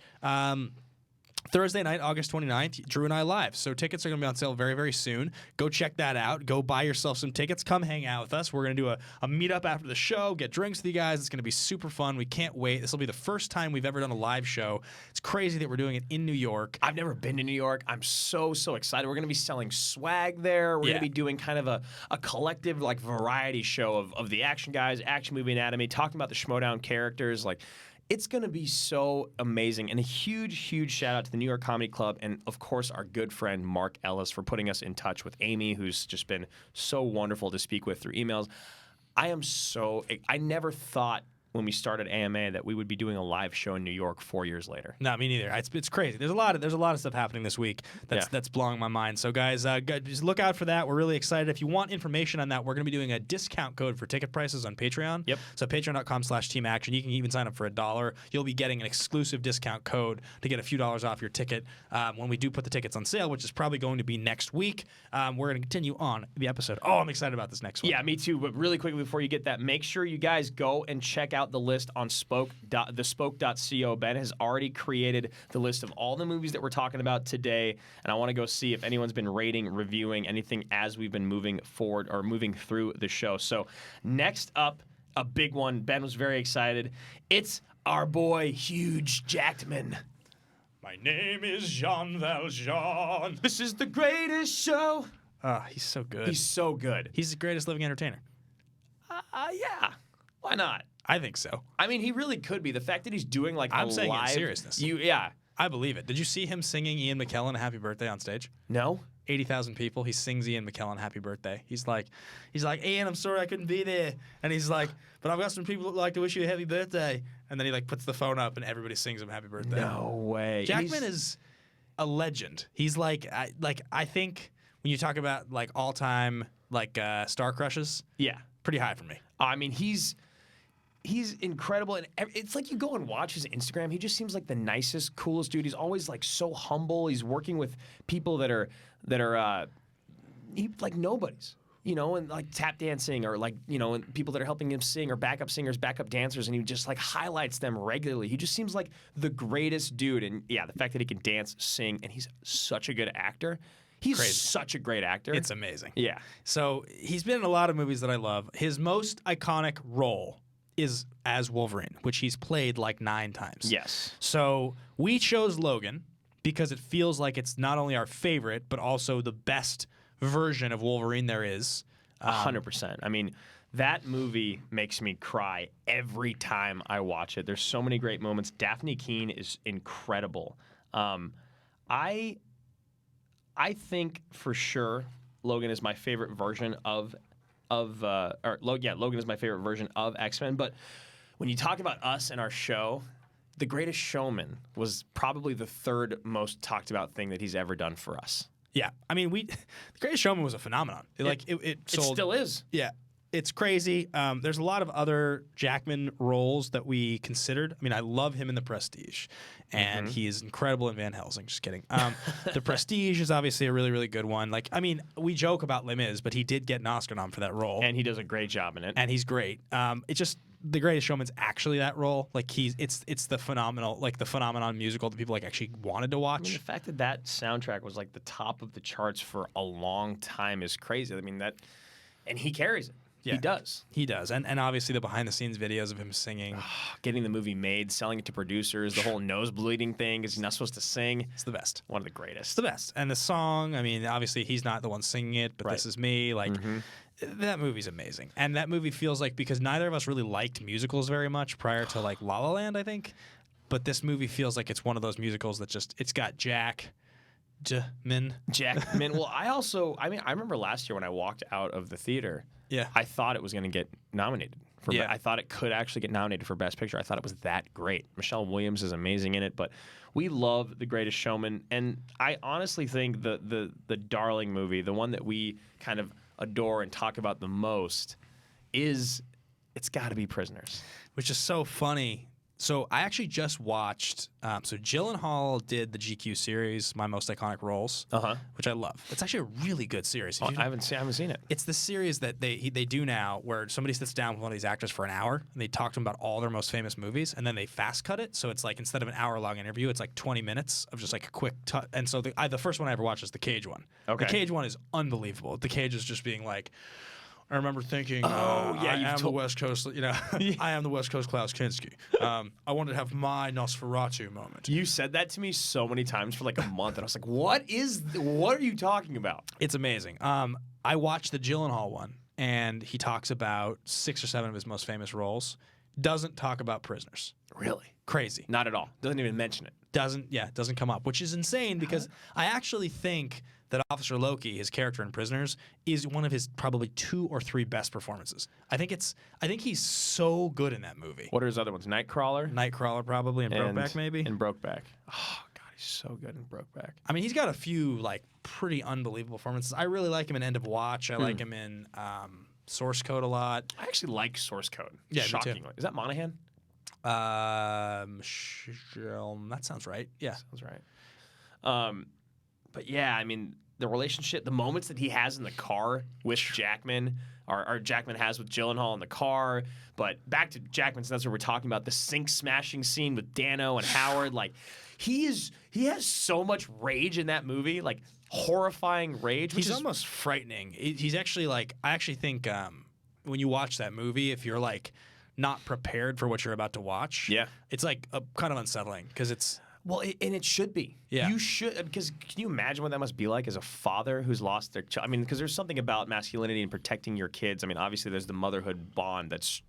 Thursday night, August 29th, Drew and I live. So tickets are going to be on sale very, very soon. Go check that out. Go buy yourself some tickets. Come hang out with us. We're going to do a meetup after the show, get drinks with you guys. It's going to be super fun. We can't wait. This will be the first time we've ever done a live show. It's crazy that we're doing it in New York. I've never been to New York. I'm so excited. We're going to be selling swag there. We're going Yeah. to be doing kind of a collective like variety show of the Action Guys, Action Movie Anatomy, talking about the Schmodown characters. Like, it's going to be so amazing. And a huge shout out to the New York Comedy Club and, of course, our good friend Mark Ellis for putting us in touch with Amy, who's just been so wonderful to speak with through emails. I never thought when we started AMA that we would be doing a live show in New York 4 years later. No, me neither. It's crazy. There's a lot of stuff happening this week that's blowing my mind. So guys, just look out for that. We're really excited. If you want information on that, we're going to be doing a discount code for ticket prices on Patreon. Yep. So patreon.com/teamaction. You can even sign up for $1. You'll be getting an exclusive discount code to get a few dollars off your ticket when we do put the tickets on sale, which is probably going to be next week. We're going to continue on the episode. Oh, I'm excited about this next one. Yeah, me too. But really quickly before you get that, make sure you guys go and check out out the list on thespoke.co. Ben has already created the list of all the movies that we're talking about today, and I want to go see if anyone's been rating, reviewing anything as we've been moving forward or moving through the show. So next up, a big one. Ben was very excited. It's our boy, Hugh Jackman. My name is Jean Valjean. This is the greatest show. He's so good. He's so good. He's the greatest living entertainer. Yeah. Why not? I think so. I mean, he really could be. The fact that he's doing like I'm a saying in live, seriousness. Yeah. I believe it. Did you see him singing Ian McKellen a happy birthday on stage? No. 80,000 people. He sings Ian McKellen happy birthday. He's like, Ian, I'm sorry I couldn't be there. And he's like, but I've got some people that would like to wish you a happy birthday. And then he like puts the phone up and everybody sings him happy birthday. No way. Jackman is a legend. He's I think when you talk about like all time like star crushes, Yeah. pretty high for me. I mean, he's incredible, and it's like you go and watch his Instagram. He just seems like the nicest, coolest dude. He's always like so humble. He's working with people that are like nobodies, you know, and like tap dancing or like, you know, and people that are helping him sing or backup singers, backup dancers, and he just like highlights them regularly. He just seems like the greatest dude, and yeah, the fact that he can dance, sing, and he's such a good actor. He's Crazy. such a great actor. It's amazing. Yeah. So he's been in a lot of movies that I love. His most iconic role is as Wolverine, which he's played like 9 times. Yes. So we chose Logan because it feels like it's not only our favorite, but also the best version of Wolverine there is. 100%. I mean, that movie makes me cry every time I watch it. There's so many great moments. Daphne Keane is incredible. I think for sure Logan is my favorite version Logan is my favorite version of X-Men. But when you talk about us and our show, The Greatest Showman was probably the 3rd most talked about thing that he's ever done for us. Yeah. I mean, The Greatest Showman was a phenomenon. It sold. It still is. Yeah. It's crazy. There's a lot of other Jackman roles that we considered. I mean, I love him in The Prestige, and he is incredible in Van Helsing. Just kidding. The Prestige is obviously a really, really good one. Like, I mean, we joke about Les Mis, but he did get an Oscar nom for that role, And he does a great job in it. and he's great. It's just The Greatest Showman's actually that role. Like, it's the phenomenon musical that people like actually wanted to I mean, watch. the fact that that soundtrack was like the top of the charts for a long time is crazy. I mean, and he carries it. Yeah. He does. He does, and obviously the behind the scenes videos of him singing. Getting the movie made, selling it to producers, the whole nose bleeding thing because he's not supposed to sing. It's the best. One of the greatest. It's the best. And the song, I mean, obviously he's not the one singing it, but Right. This Is Me. Like, that movie's amazing. And that movie feels like, because neither of us really liked musicals very much prior to like La La Land, I think. But this movie feels like it's one of those musicals that it's got Jackman. Jackman. Well, I remember last year when I walked out of the theater, Yeah. I thought it was going to get nominated. I thought it could actually get nominated for Best Picture. I thought it was that great. Michelle Williams is amazing in it, but we love The Greatest Showman, and I honestly think the darling movie, the one that we kind of adore and talk about the most, it's got to be Prisoners. Which is so funny. So I actually just watched. So Gyllenhaal did the GQ series, My Most Iconic Roles, which I love. It's actually a really good series. I haven't seen it. It's the series that they do now, where somebody sits down with one of these actors for an hour and they talk to them about all their most famous movies, and then they fast cut it. So it's like, instead of an hour-long interview, it's like 20 minutes of just like a quick. And so the first one I ever watched is the Cage one. Okay. The Cage one is unbelievable. The Cage is just being like, I remember thinking, yeah, I am the West Coast, I am the West Coast Klaus Kinski. I wanted to have my Nosferatu moment. You said that to me so many times for like a month, and I was like, what are you talking about? It's amazing. I watched the Gyllenhaal one, and he talks about 6 or 7 of his most famous roles. Doesn't talk about Prisoners. Really? Crazy. Not at all. Doesn't even mention it. Doesn't come up, which is insane, because I actually think that Officer Loki, his character in Prisoners, is one of his probably 2 or 3 best performances. I think he's so good in that movie. What are his other ones? Nightcrawler? Nightcrawler probably, and Brokeback maybe. And Brokeback. Oh, God, he's so good in Brokeback. I mean, he's got a few like pretty unbelievable performances. I really like him in End of Watch. I like him in Source Code a lot. I actually like Source Code. Yeah, me too. Shockingly. Is that Monahan? That sounds right. Yeah. Sounds right. But yeah, I mean, the relationship, the moments that he has in the car with Jackman, or Jackman has with Gyllenhaal in the car. But back to Jackman, so that's what we're talking about. The sink smashing scene with Dano and Howard. Like, he has so much rage in that movie, like horrifying rage. He's almost frightening. He's actually like, I actually think when you watch that movie, if you're like not prepared for what you're about to watch, it's like kind of unsettling because it's. Well, and it should be. Yeah. You should, because can you imagine what that must be like as a father who's lost their child? I mean, because there's something about masculinity and protecting your kids. I mean, obviously there's the motherhood bond that's,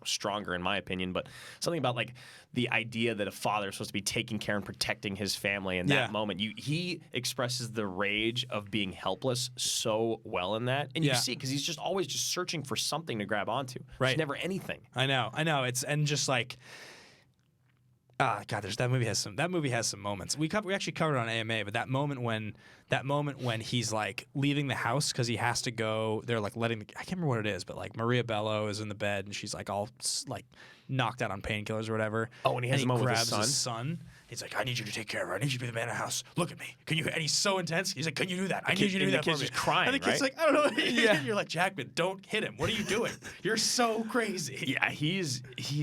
stronger in my opinion, but something about like the idea that a father is supposed to be taking care and protecting his family in that moment. He expresses the rage of being helpless so well in that. And you see, because he's just always just searching for something to grab onto. Right. There's never anything. I know. It's, and just like, God, that movie has some moments. We actually covered it on AMA, but that moment when he's like leaving the house because he has to go, they're like I can't remember what it is, but like Maria Bello is in the bed and she's like all like knocked out on painkillers or whatever. Oh, and he has a moment with his son. He's like, I need you to take care of her. I need you to be the man of the house. Look at me. Can you? And he's so intense. He's like, can you do that? I need you to do that for me. The kid's just crying, and the kid's right? like, I don't know. And you're like, Jackman, don't hit him. What are you doing? You're so crazy. Yeah,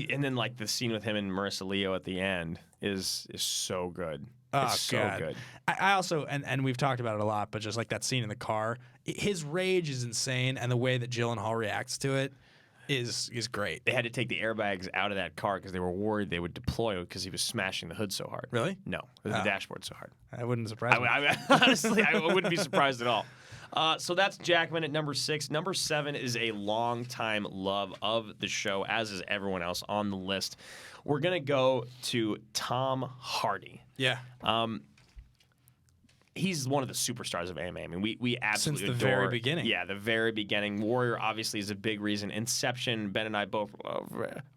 and then like the scene with him and Marissa Leo at the end is so good. Oh, it's so God. good. I also, and we've talked about it a lot, but just like that scene in the car, his rage is insane, and the way that Gyllenhaal reacts to it is great. They had to take the airbags out of that car because they were worried they would deploy because he was smashing the hood so hard. Really? No, the dashboard so hard. That wouldn't surprise me. Honestly, I wouldn't be surprised at all. So that's Jackman at number 6. Number 7 is a longtime love of the show, as is everyone else on the list. We're going to go to Tom Hardy. Yeah. He's one of the superstars of AMA. I mean, we absolutely Since the adore. very beginning. Yeah, the very beginning. Warrior obviously is a big reason. Inception, Ben and I both love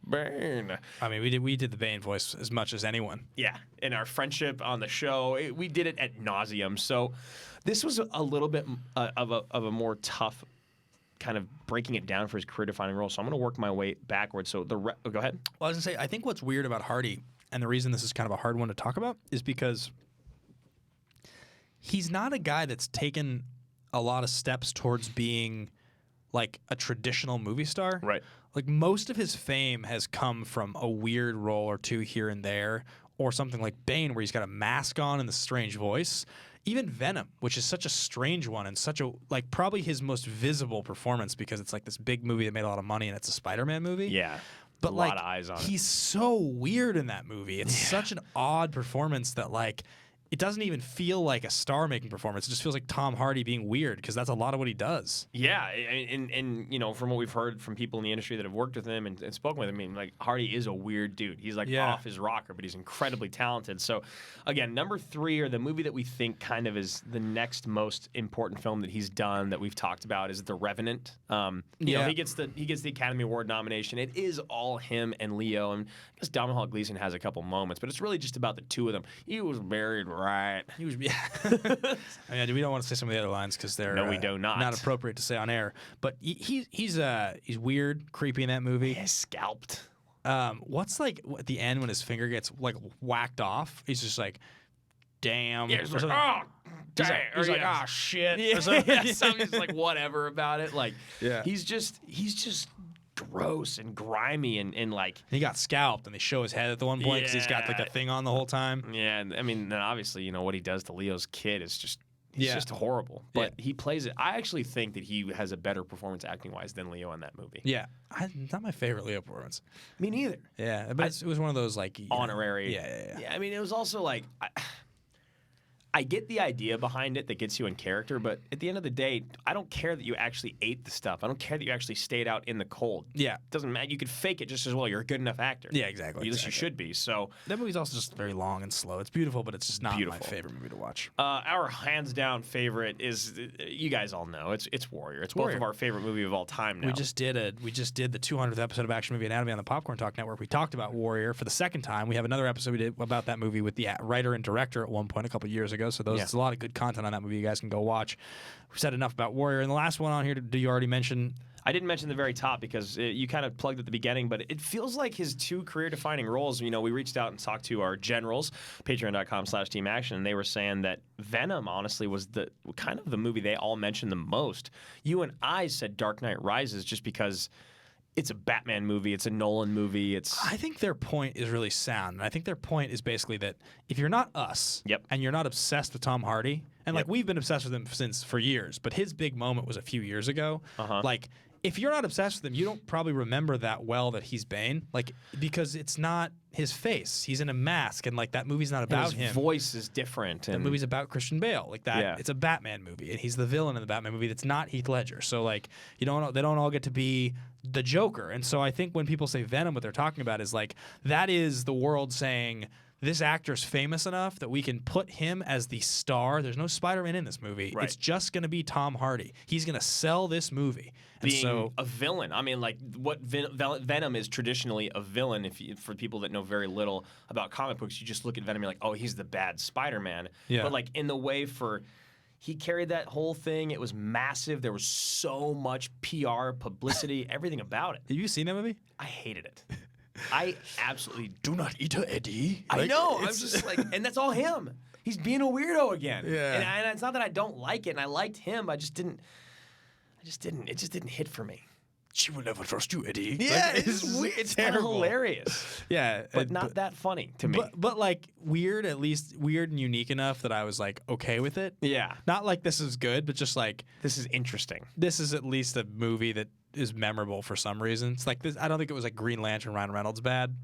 Bane. I mean, we did the Bane voice as much as anyone. Yeah, in our friendship on the show, we did it at nauseum. So this was a little bit of a more tough kind of breaking it down for his career-defining role. So I'm going to work my way backwards. So go ahead. Well, I was going to say, I think what's weird about Hardy, and the reason this is kind of a hard one to talk about, is because he's not a guy that's taken a lot of steps towards being like a traditional movie star. Right. Like most of his fame has come from a weird role or two here and there, or something like Bane where he's got a mask on and the strange voice. Even Venom, which is such a strange one and such a like probably his most visible performance because it's like this big movie that made a lot of money and it's a Spider-Man movie. Yeah. But a like lot of eyes on it. he's so weird in that movie. It's such an odd performance that like it doesn't even feel like a star-making performance. It just feels like Tom Hardy being weird because that's a lot of what he does. Yeah, and from what we've heard from people in the industry that have worked with him and spoken with him, I mean, like Hardy is a weird dude. He's like off his rocker, but he's incredibly talented. So, again, number 3, or the movie that we think kind of is the next most important film that he's done that we've talked about, is The Revenant. You know, he gets the Academy Award nomination. It is all him and Leo, and I guess Domhnall Gleeson has a couple moments, but it's really just about the two of them. He was married. Right. He was. Yeah. I mean, we don't want to say some of the other lines because they're we do not appropriate to say on air. But he's weird, creepy in that movie. He's scalped. What's like at the end when his finger gets like whacked off? He's just like, damn. Yeah, he's like, oh, dang. He's like, ah, shit. Yeah, or something. something's like whatever about it. Like, yeah. He's just gross and grimy and like he got scalped and they show his head at the one point because he's got like a thing on the whole time. Yeah, and I mean, then obviously, what he does to Leo's kid is just just horrible. But he plays it. I actually think that he has a better performance acting wise than Leo in that movie. Yeah, not my favorite Leo performance. Me neither. Yeah, but it was one of those like honorary. Yeah. I mean, it was also like. I get the idea behind it that gets you in character, but at the end of the day, I don't care that you actually ate the stuff. I don't care that you actually stayed out in the cold. Yeah. It doesn't matter. You could fake it just as well. You're a good enough actor. Yeah, exactly. At least you should be. So that movie's also just very long and slow. It's beautiful, but it's just not my favorite movie to watch. Our hands down favorite is, you guys all know, it's Warrior. It's both of our favorite movie of all time now. We just did the 200th episode of Action Movie Anatomy on the Popcorn Talk Network. We talked about Warrior for the second time. We have another episode we did about that movie with the writer and director at one point a couple years ago. So there's a lot of good content on that movie you guys can go watch. We've said enough about Warrior. And the last one on here, do you already mention I didn't mention the very top because you kind of plugged at the beginning, but it feels like his two career-defining roles. You know, we reached out and talked to our generals, patreon.com/Team Action, and they were saying that Venom, honestly, was the kind of the movie they all mentioned the most. You and I said Dark Knight Rises just because it's a Batman movie, it's a Nolan movie. I think their point is really sound. And I think their point is basically that if you're not us and you're not obsessed with Tom Hardy, and like we've been obsessed with him for years, but his big moment was a few years ago. Like, if you're not obsessed with him, you don't probably remember that well that he's Bane, like, because it's not his face. He's in a mask, and like that movie's not about him. His voice is different. The movie's about Christian Bale, like that. Yeah. It's a Batman movie, and he's the villain in the Batman movie. That's not Heath Ledger. So like, they don't all get to be the Joker. And so I think when people say Venom, what they're talking about is like that is the world saying, this actor's famous enough that we can put him as the star. There's no Spider-Man in this movie. Right. It's just going to be Tom Hardy. He's going to sell this movie. And Being a villain. I mean, like, what Venom is traditionally a villain. For people that know very little about comic books, you just look at Venom, you're like, oh, he's the bad Spider-Man. Yeah. But, like, in the way he carried that whole thing. It was massive. There was so much PR, publicity, everything about it. Have you seen that movie? I hated it. I absolutely Do not eat a Eddie. I know. I'm just like, and that's all him. He's being a weirdo again. Yeah. And it's not that I don't like it, and I liked him. It just didn't hit for me. She will never trust you, Eddie. Yeah, Like, it's weird. It's kind of terrible. hilarious. Yeah, But not that funny to me. But like weird, at least weird and unique enough that I was like okay with it. Yeah. Not like this is good, but just like This is interesting. this is at least a movie that is memorable for some reason. It's like this. I don't think it was like Green Lantern, Ryan Reynolds bad.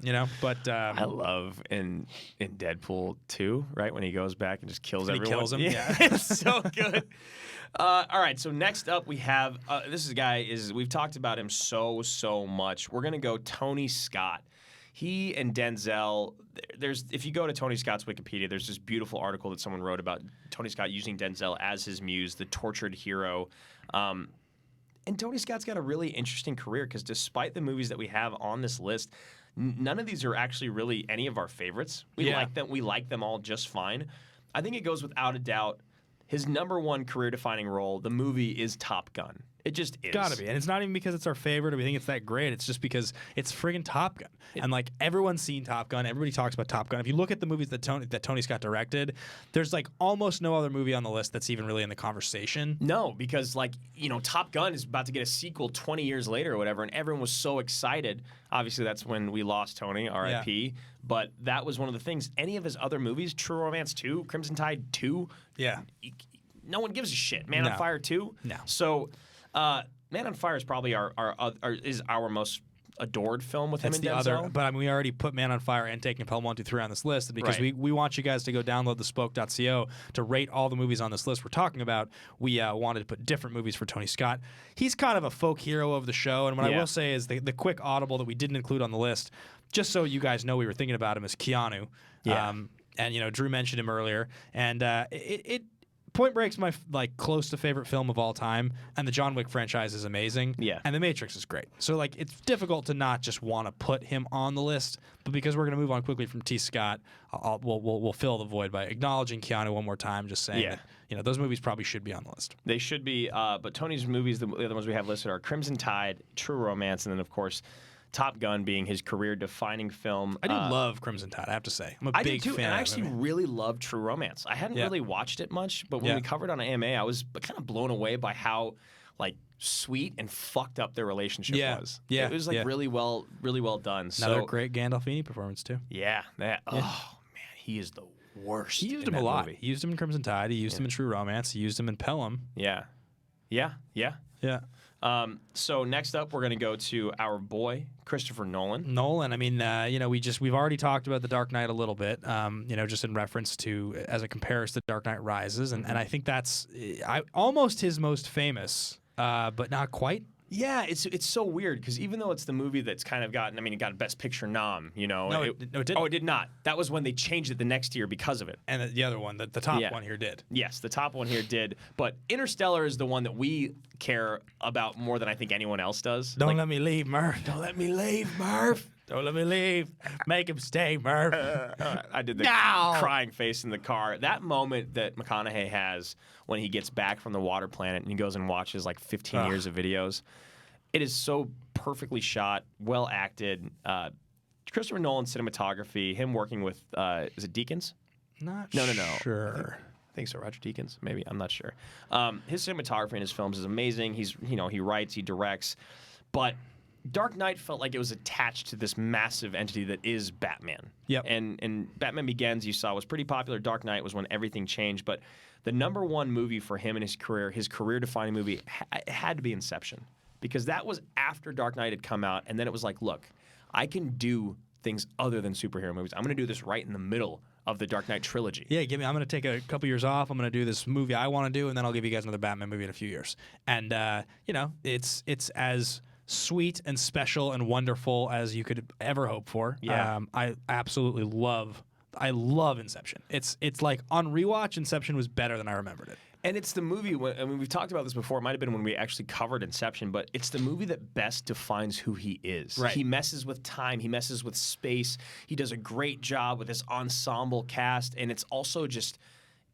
You know, but I love in Deadpool 2, right, when he goes back and just kills he everyone. kills him. Yeah. It's so good. All right, so next up we have we've talked about him so much. We're gonna go Tony Scott. He and Denzel. If you go to Tony Scott's Wikipedia, there's this beautiful article that someone wrote about Tony Scott using Denzel as his muse, the tortured hero. And Tony Scott's got a really interesting career because despite the movies that we have on this list, none of these are actually really any of our favorites. We like them. We like them all just fine. I think it goes without a doubt. His number one career-defining role, the movie, is Top Gun. It just is. Gotta be. And it's not even because it's our favorite or we think it's that great. It's just because it's friggin' Top Gun. And like everyone's seen Top Gun. Everybody talks about Top Gun. If you look at the movies that Tony Scott directed, there's like almost no other movie on the list that's even really in the conversation. No, because like, Top Gun is about to get a sequel 20 years later or whatever, and everyone was so excited. Obviously, that's when we lost Tony, R.I.P. Yeah. But that was one of the things. Any of his other movies, True Romance 2, Crimson Tide 2, no one gives a shit. Man on Fire 2? No. So, Man on Fire is probably our most adored film with him and Denzel. But I mean, we already put Man on Fire and Taking Pelham 1, 2, 3 on this list, and because we want you guys to go download the spoke.co to rate all the movies on this list we're talking about. We wanted to put different movies for Tony Scott. He's kind of a folk hero of the show, and what I will say is the quick audible that we didn't include on the list, just so you guys know we were thinking about him, is Keanu. Yeah. And Drew mentioned him earlier, and Point Break's my close to favorite film of all time, and the John Wick franchise is amazing. Yeah. And The Matrix is great. So like it's difficult to not just want to put him on the list, but because we're going to move on quickly from T. Scott, we'll fill the void by acknowledging Keanu one more time, just saying that those movies probably should be on the list. They should be, but Tony's movies, the other ones we have listed are Crimson Tide, True Romance, and then of course Top Gun being his career-defining film. I do love Crimson Tide, I have to say. I'm a big fan. fan I of actually it. really love True Romance. I hadn't really watched it much, but when we covered it on AMA, I was kind of blown away by how sweet and fucked up their relationship was. Yeah. It was really well done. Another great Gandolfini performance too. Yeah. Oh man, he is the worst. He used in him a that lot. movie. He used him in Crimson Tide. He used him in True Romance. He used him in Pelham. Yeah. So next up, we're going to go to our boy Christopher Nolan. I mean, we've already talked about The Dark Knight a little bit, just in reference to as a comparison to Dark Knight Rises, and I think that's almost his most famous, but not quite. Yeah, it's so weird because even though it's the movie that's kind of gotten, it got Best Picture nom, No, it didn't. Oh, it did not. That was when they changed it the next year because of it. And the other one, the top one here did. Yes, the top one here did. But Interstellar is the one that we care about more than I think anyone else does. Don't let me leave, Murph. Don't let me leave, Murph. Don't let me leave. Make him stay, Murph. I did the No! crying face in the car. That moment that McConaughey has when he gets back from the water planet and he goes and watches like 15 years of videos, it is so perfectly shot, well acted. Christopher Nolan's cinematography, him working with, is it Deakins? Not No. sure. I think so. Roger Deakins, maybe. I'm not sure. His cinematography in his films is amazing. He's, he writes, he directs, but Dark Knight felt like it was attached to this massive entity that is Batman. Yep. And Batman Begins, you saw, was pretty popular. Dark Knight was when everything changed. But the number one movie for him in his career-defining movie, it had to be Inception. Because that was after Dark Knight had come out, and then it was like, look, I can do things other than superhero movies. I'm going to do this right in the middle of the Dark Knight trilogy. Yeah, I'm going to take a couple years off. I'm going to do this movie I want to do, and then I'll give you guys another Batman movie in a few years. And it's as sweet and special and wonderful as you could ever hope for. Yeah. I absolutely love Inception. It's like on rewatch, Inception was better than I remembered it. And it's the movie, we've talked about this before, it might have been when we actually covered Inception, but it's the movie that best defines who he is. Right. He messes with time, he messes with space, he does a great job with this ensemble cast, and it's also just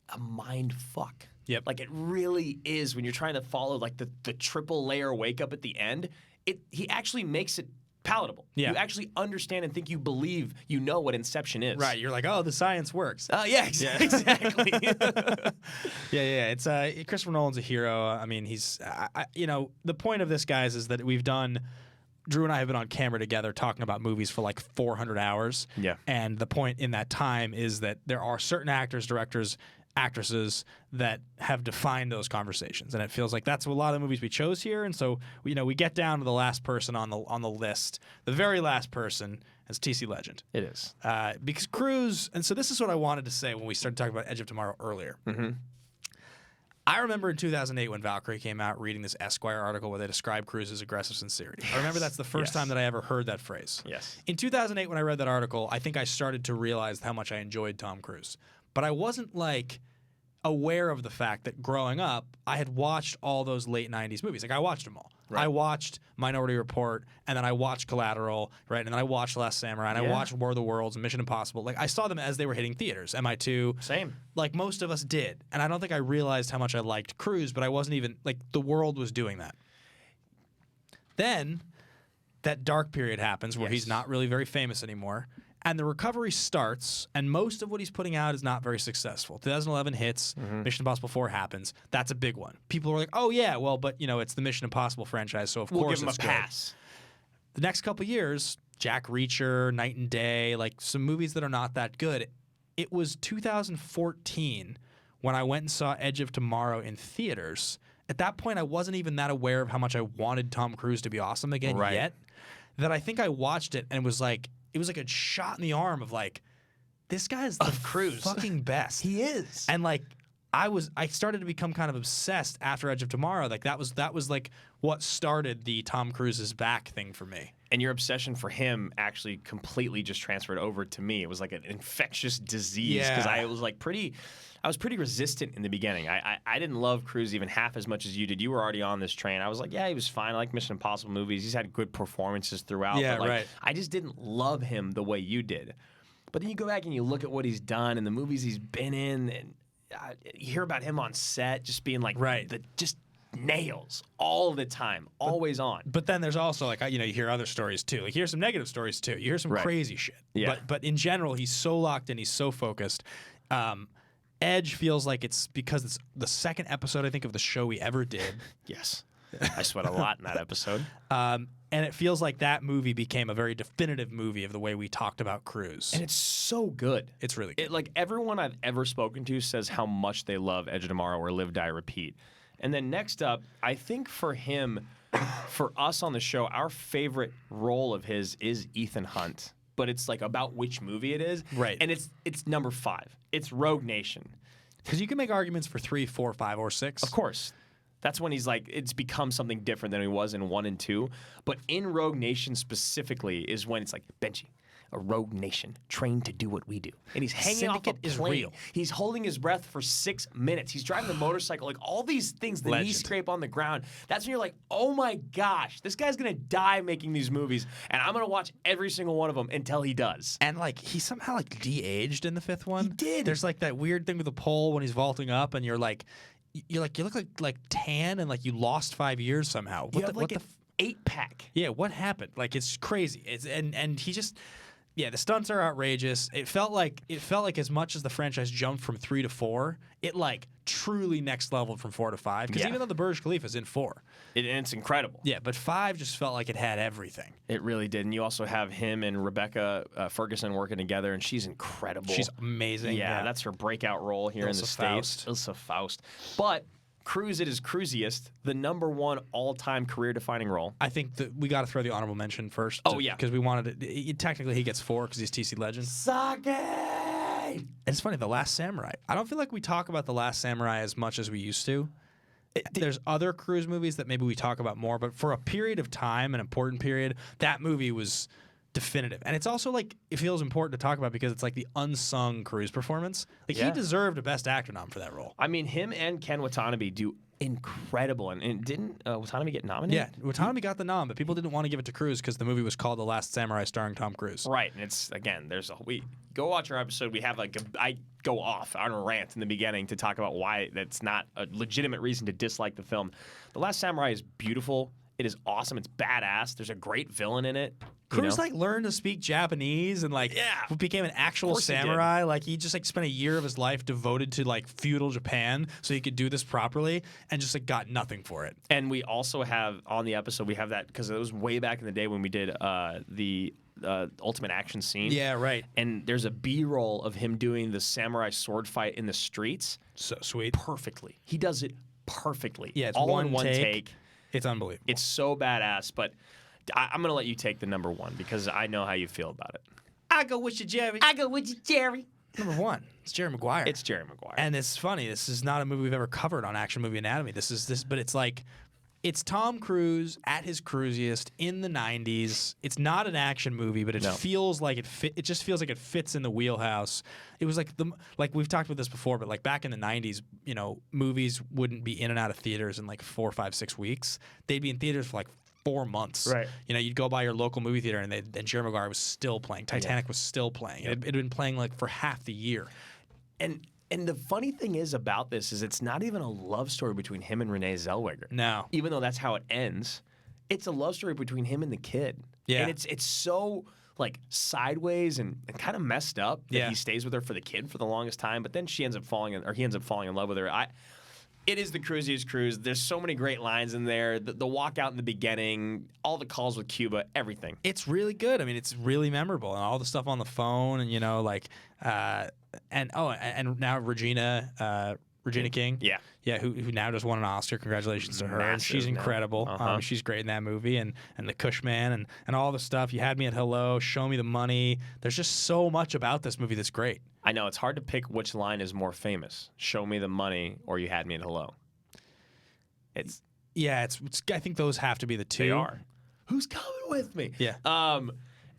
a mind fuck. Yep. Like it really is when you're trying to follow like the triple layer wake up at the end, he actually makes it palatable. Yeah. You actually understand and think you believe you know what Inception is. Right. You're like, oh, the science works. Yeah, exactly. Yeah. It's Christopher Nolan's a hero. I mean, he's the point of this, guys, is that Drew and I have been on camera together talking about movies for like 400 hours. Yeah. And the point in that time is that there are certain actors, directors, actresses that have defined those conversations, and it feels like that's a lot of the movies we chose here. And so we get down to the last person on the list. The very last person is T.C. Legend. It is. Because Cruise, and so this is what I wanted to say when we started talking about Edge of Tomorrow earlier. Mm-hmm. I remember in 2008 when Valkyrie came out reading this Esquire article where they described Cruise's aggressive sincerity. I remember that's the first time that I ever heard that phrase. Yes. In 2008 when I read that article, I think I started to realize how much I enjoyed Tom Cruise. But I wasn't like aware of the fact that growing up, I had watched all those late 90s movies. Like I watched them all. Right. I watched Minority Report, and then I watched Collateral, right? And then I watched Last Samurai, and I watched War of the Worlds and Mission Impossible. Like I saw them as they were hitting theaters. MI2. Same. Like most of us did. And I don't think I realized how much I liked Cruise, but I wasn't even, like, the world was doing that. Then that dark period happens where he's not really very famous anymore. And the recovery starts, and most of what he's putting out is not very successful. 2011 hits, Mission Impossible 4 happens. That's a big one. People are like, oh, yeah, well, but, it's the Mission Impossible franchise, so of We'll course give him it's a good. pass. The next couple years, Jack Reacher, Night and Day, like some movies that are not that good. It was 2014 when I went and saw Edge of Tomorrow in theaters. At that point, I wasn't even that aware of how much I wanted Tom Cruise to be awesome again yet, that I think I watched it and was like, it was like a shot in the arm of like, this guy's the Cruise. fucking best. He is. And like, I started to become kind of obsessed after Edge of Tomorrow. Like that was like what started the Tom Cruise is back thing for me. And your obsession for him actually completely just transferred over to me. It was like an infectious disease because I was pretty resistant in the beginning. I didn't love Cruise even half as much as you did. You were already on this train. I was like, yeah, he was fine. I like Mission Impossible movies. He's had good performances throughout. Yeah, but like, right. I just didn't love him the way you did. But then you go back and you look at what he's done and the movies he's been in, and you hear about him on set just being like just nails all the time, always on. But then there's also like you hear other stories too. Like you hear some negative stories too. You hear some crazy shit. Yeah. But in general, he's so locked in. He's so focused. Edge feels like it's because it's the second episode I think of the show we ever did. Yes, I sweat a lot in that episode. And it feels like that movie became a very definitive movie of the way we talked about Cruise. And it's so good. It's really good. Like everyone I've ever spoken to says how much they love Edge of Tomorrow or Live, Die, Repeat. And then next up, I think for him, for us on the show, our favorite role of his is Ethan Hunt. But it's like about which movie it is. Right. And it's number 5. It's Rogue Nation. Because you can make arguments for 3, 4, 5, or 6. Of course. That's when he's like, it's become something different than he was in 1 and 2. But in Rogue Nation specifically is when it's like, Benji, a rogue nation trained to do what we do. And he's hanging off a Syndicate is plane. real. He's holding his breath for 6 minutes. He's driving the motorcycle. Like all these things, the knee Legend. scrape on the ground. That's when you're like, oh my gosh, this guy's going to die making these movies. And I'm going to watch every single one of them until he does. And like he somehow like de-aged in the fifth one. He did. There's like that weird thing with the pole when he's vaulting up, and you look like tan and like you lost 5 years somehow. You have like an 8-pack. Yeah, what happened? Like it's crazy. And he just the stunts are outrageous. It felt like as much as the franchise jumped from 3 to 4, it like truly next leveled from 4 to 5. Because even though the Burj Khalifa is in 4, And it's incredible. yeah, but 5 just felt like it had everything. It really did. And you also have him and Rebecca Ferguson working together, and she's incredible. She's amazing. Yeah, that's her breakout role here in the Ilsa States. Ilsa Faust. But Cruise at his cruisiest, the #1 all-time career-defining role. I think that we got to throw the honorable mention first. Oh, yeah. Because we wanted it. Technically, he gets 4 because he's TC Legend. Sake! And it's funny, The Last Samurai. I don't feel like we talk about The Last Samurai as much as we used to. There's other Cruise movies that maybe we talk about more, but for a period of time, an important period, that movie was definitive. And it's also like it feels important to talk about because it's like the unsung Cruise performance. Like he deserved a Best Actor nom for that role. I mean, him and Ken Watanabe do incredible. And didn't Watanabe get nominated? Yeah, Watanabe got the nom, but people didn't want to give it to Cruise because the movie was called The Last Samurai starring Tom Cruise. Right, and it's again, we go watch our episode. We have I go off on a rant in the beginning to talk about why that's not a legitimate reason to dislike the film. The Last Samurai is beautiful. It is awesome. It's badass. There's a great villain in it. Cruise like learned to speak Japanese and like became an actual samurai. Like he just like spent a year of his life devoted to like feudal Japan so he could do this properly and just like got nothing for it. And we also have on the episode we have that because it was way back in the day when we did the ultimate action scene. Yeah, right. And there's a B-roll of him doing the samurai sword fight in the streets. So sweet. Perfectly. He does it perfectly. Yeah, it's all in one take. It's unbelievable. It's so badass, but I'm going to let you take the #1 because I know how you feel about it. I go with you, Jerry. I go with you, Jerry. #1. It's Jerry Maguire. It's Jerry Maguire. And it's funny. This is not a movie we've ever covered on Action Movie Anatomy. But it's like it's Tom Cruise at his cruisiest in the 90s. It's not an action movie, but it feels like it just feels like it fits in the wheelhouse. It was like like we've talked about this before, but like back in the 90s, movies wouldn't be in and out of theaters in like 4, 5, 6 weeks. They'd be in theaters for like 4 months. Right. You'd go by your local movie theater and Jerry Maguire was still playing. Titanic was still playing. It had been playing like for half the year. And the funny thing is about this is it's not even a love story between him and Renee Zellweger. No. Even though that's how it ends, it's a love story between him and the kid. Yeah. And it's so like sideways and kind of messed up that he stays with her for the kid for the longest time, but then he ends up falling in love with her. It is the cruisiest cruise. There's so many great lines in there. The walkout in the beginning, all the calls with Cuba, everything. It's really good. I mean, it's really memorable, and all the stuff on the phone, and and now Regina King. Yeah, who now just won an Oscar. Congratulations to her. And she's incredible. She's great in that movie, and the Cushman and all the stuff. You Had Me at Hello, Show Me the Money. There's just so much about this movie that's great. I know it's hard to pick which line is more famous: "Show me the money" or "You had me at hello." It's I think those have to be the two. They are. Who's coming with me? Yeah.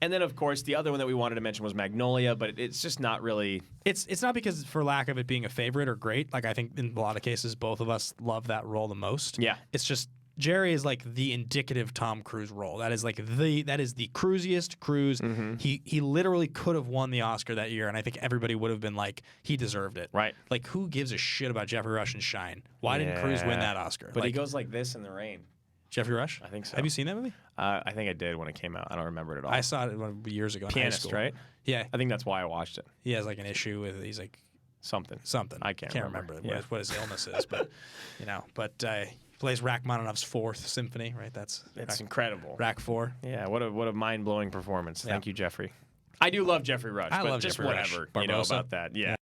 And then of course the other one that we wanted to mention was Magnolia, but it's just not really. It's not because for lack of it being a favorite or great. Like I think in a lot of cases both of us love that role the most. Yeah. It's just Jerry is like the indicative Tom Cruise role. That is like the cruisiest Cruise. Mm-hmm. He literally could have won the Oscar that year, and I think everybody would have been like, he deserved it. Right. Like who gives a shit about Jeffrey Rush and Shine? Why didn't Cruise win that Oscar? But he goes like this in the rain. Jeffrey Rush? I think so. Have you seen that movie? I think I did when it came out. I don't remember it at all. I saw it years ago in high Pianist, school. right? Yeah. I think that's why I watched it. He has like an issue with he's like Something. I can't remember Yeah. what his illness is, but he plays Rachmaninoff's Fourth Symphony, right? That's incredible. Rack 4. Yeah, what a mind-blowing performance. Thank you, Jeffrey. I do love Jeffrey Rush. I but love just Jeffrey Rush. whatever Barbosa. about that. Yeah.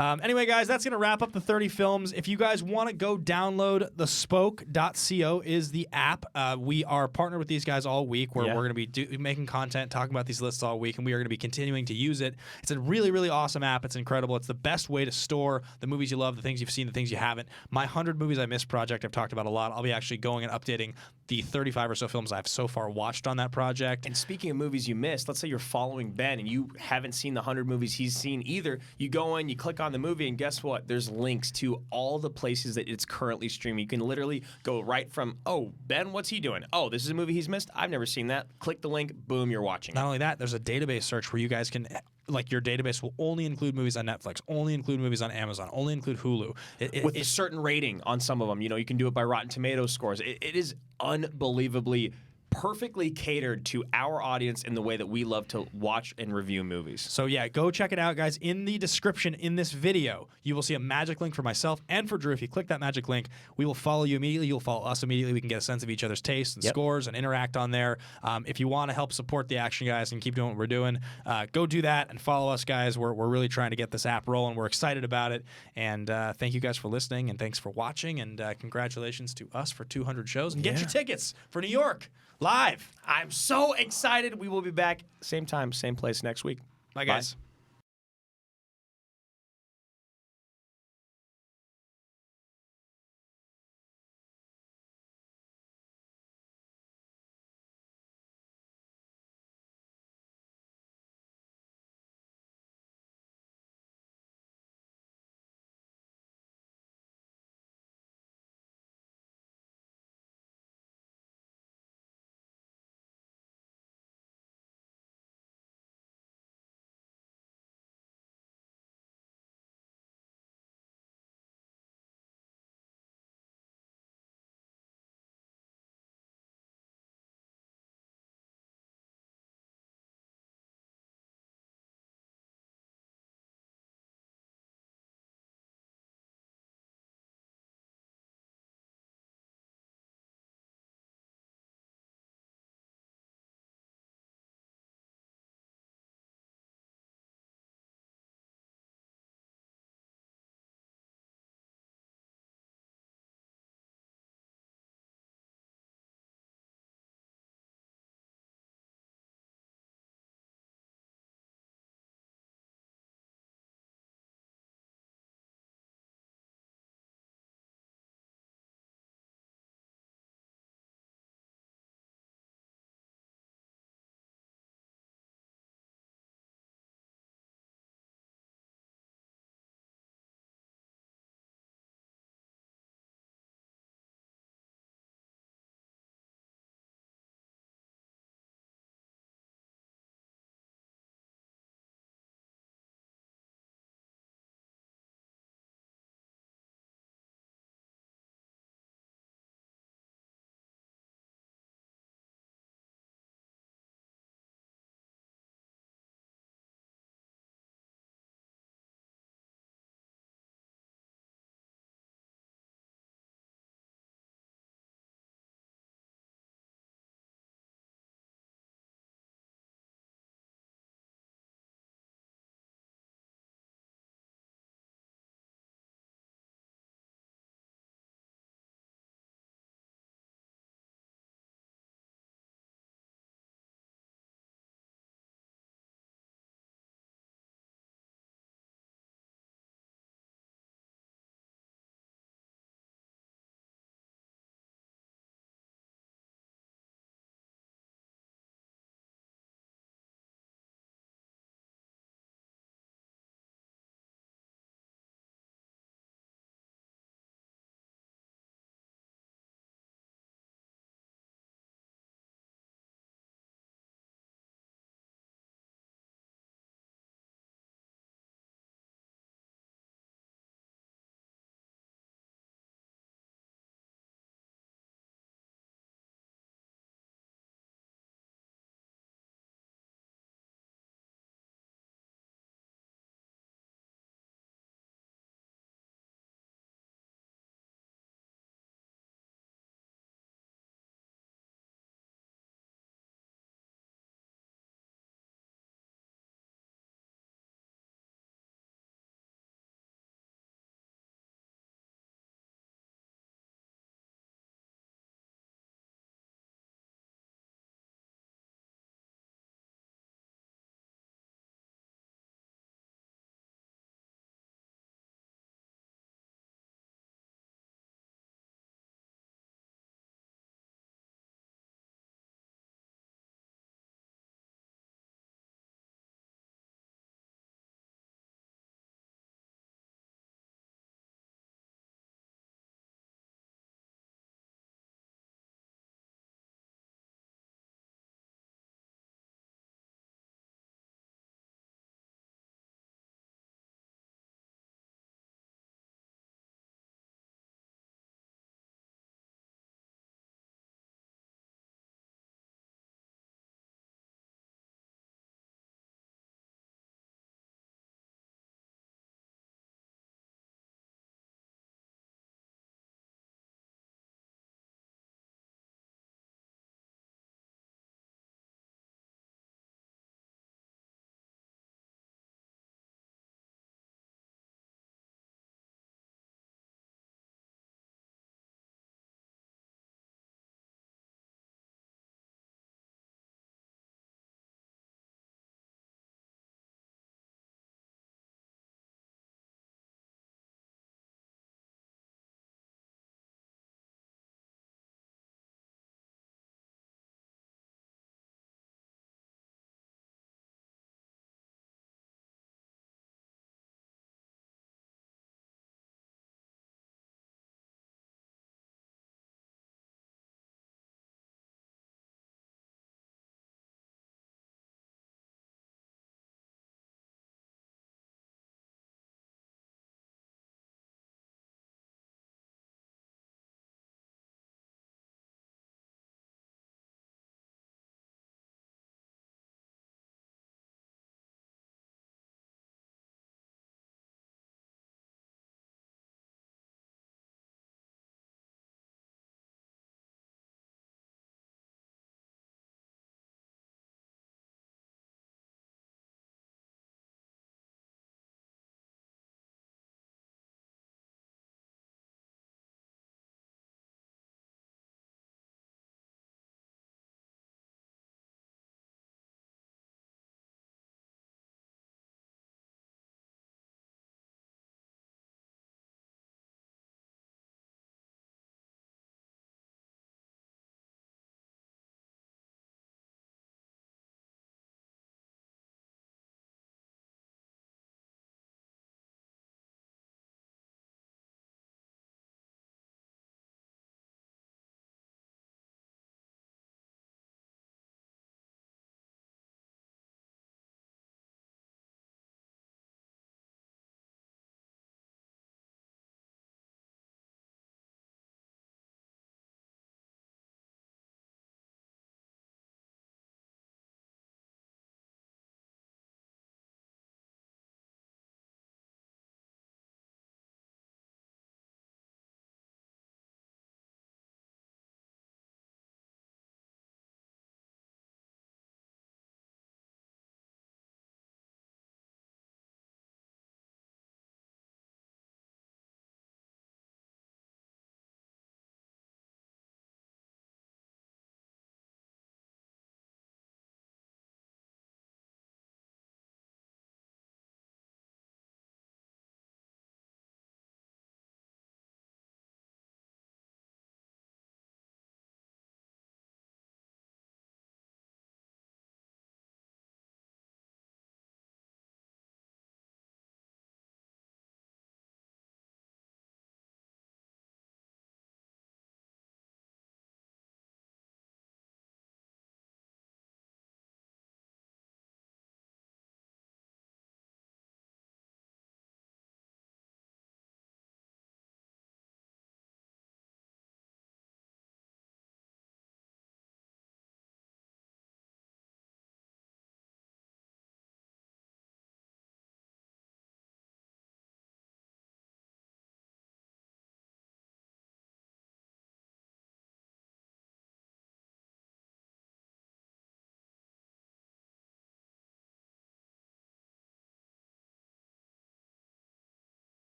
Anyway, guys, that's going to wrap up the 30 films. If you guys want to go download the spoke.co is the app. We are partnered with these guys all week where we're going to be making content, talking about these lists all week, and we are going to be continuing to use it. It's a really, really awesome app. It's incredible. It's the best way to store the movies you love, the things you've seen, the things you haven't. My 100 Movies I Missed project I've talked about a lot. I'll be actually going and updating the 35 or so films I've so far watched on that project. And speaking of movies you missed, let's say you're following Ben and you haven't seen the 100 movies he's seen either. You go in, you click on the movie, and guess what? There's links to all the places that it's currently streaming. You can literally go right from, oh, Ben, what's he doing? Oh, this is a movie he's missed? I've never seen that. Click the link, boom, you're watching Not only that, there's a database search where you guys can, like, your database will only include movies on Netflix, only include movies on Amazon, only include Hulu. With a certain rating on some of them. You know, you can do it by Rotten Tomatoes scores. It is unbelievably perfectly catered to our audience in the way that we love to watch and review movies. So yeah, go check it out, guys. In the description in this video, you will see a magic link for myself and for Drew. If you click that magic link, we will follow you immediately. You'll follow us immediately. We can get a sense of each other's tastes and scores and interact on there. If you want to help support the Action Guys and keep doing what we're doing, go do that and follow us, guys. We're really trying to get this app rolling. We're excited about it. And thank you guys for listening, and thanks for watching. And congratulations to us for 200 shows. And get your tickets for New York live. I'm so excited. We will be back same time, same place next week. Bye, guys. Bye.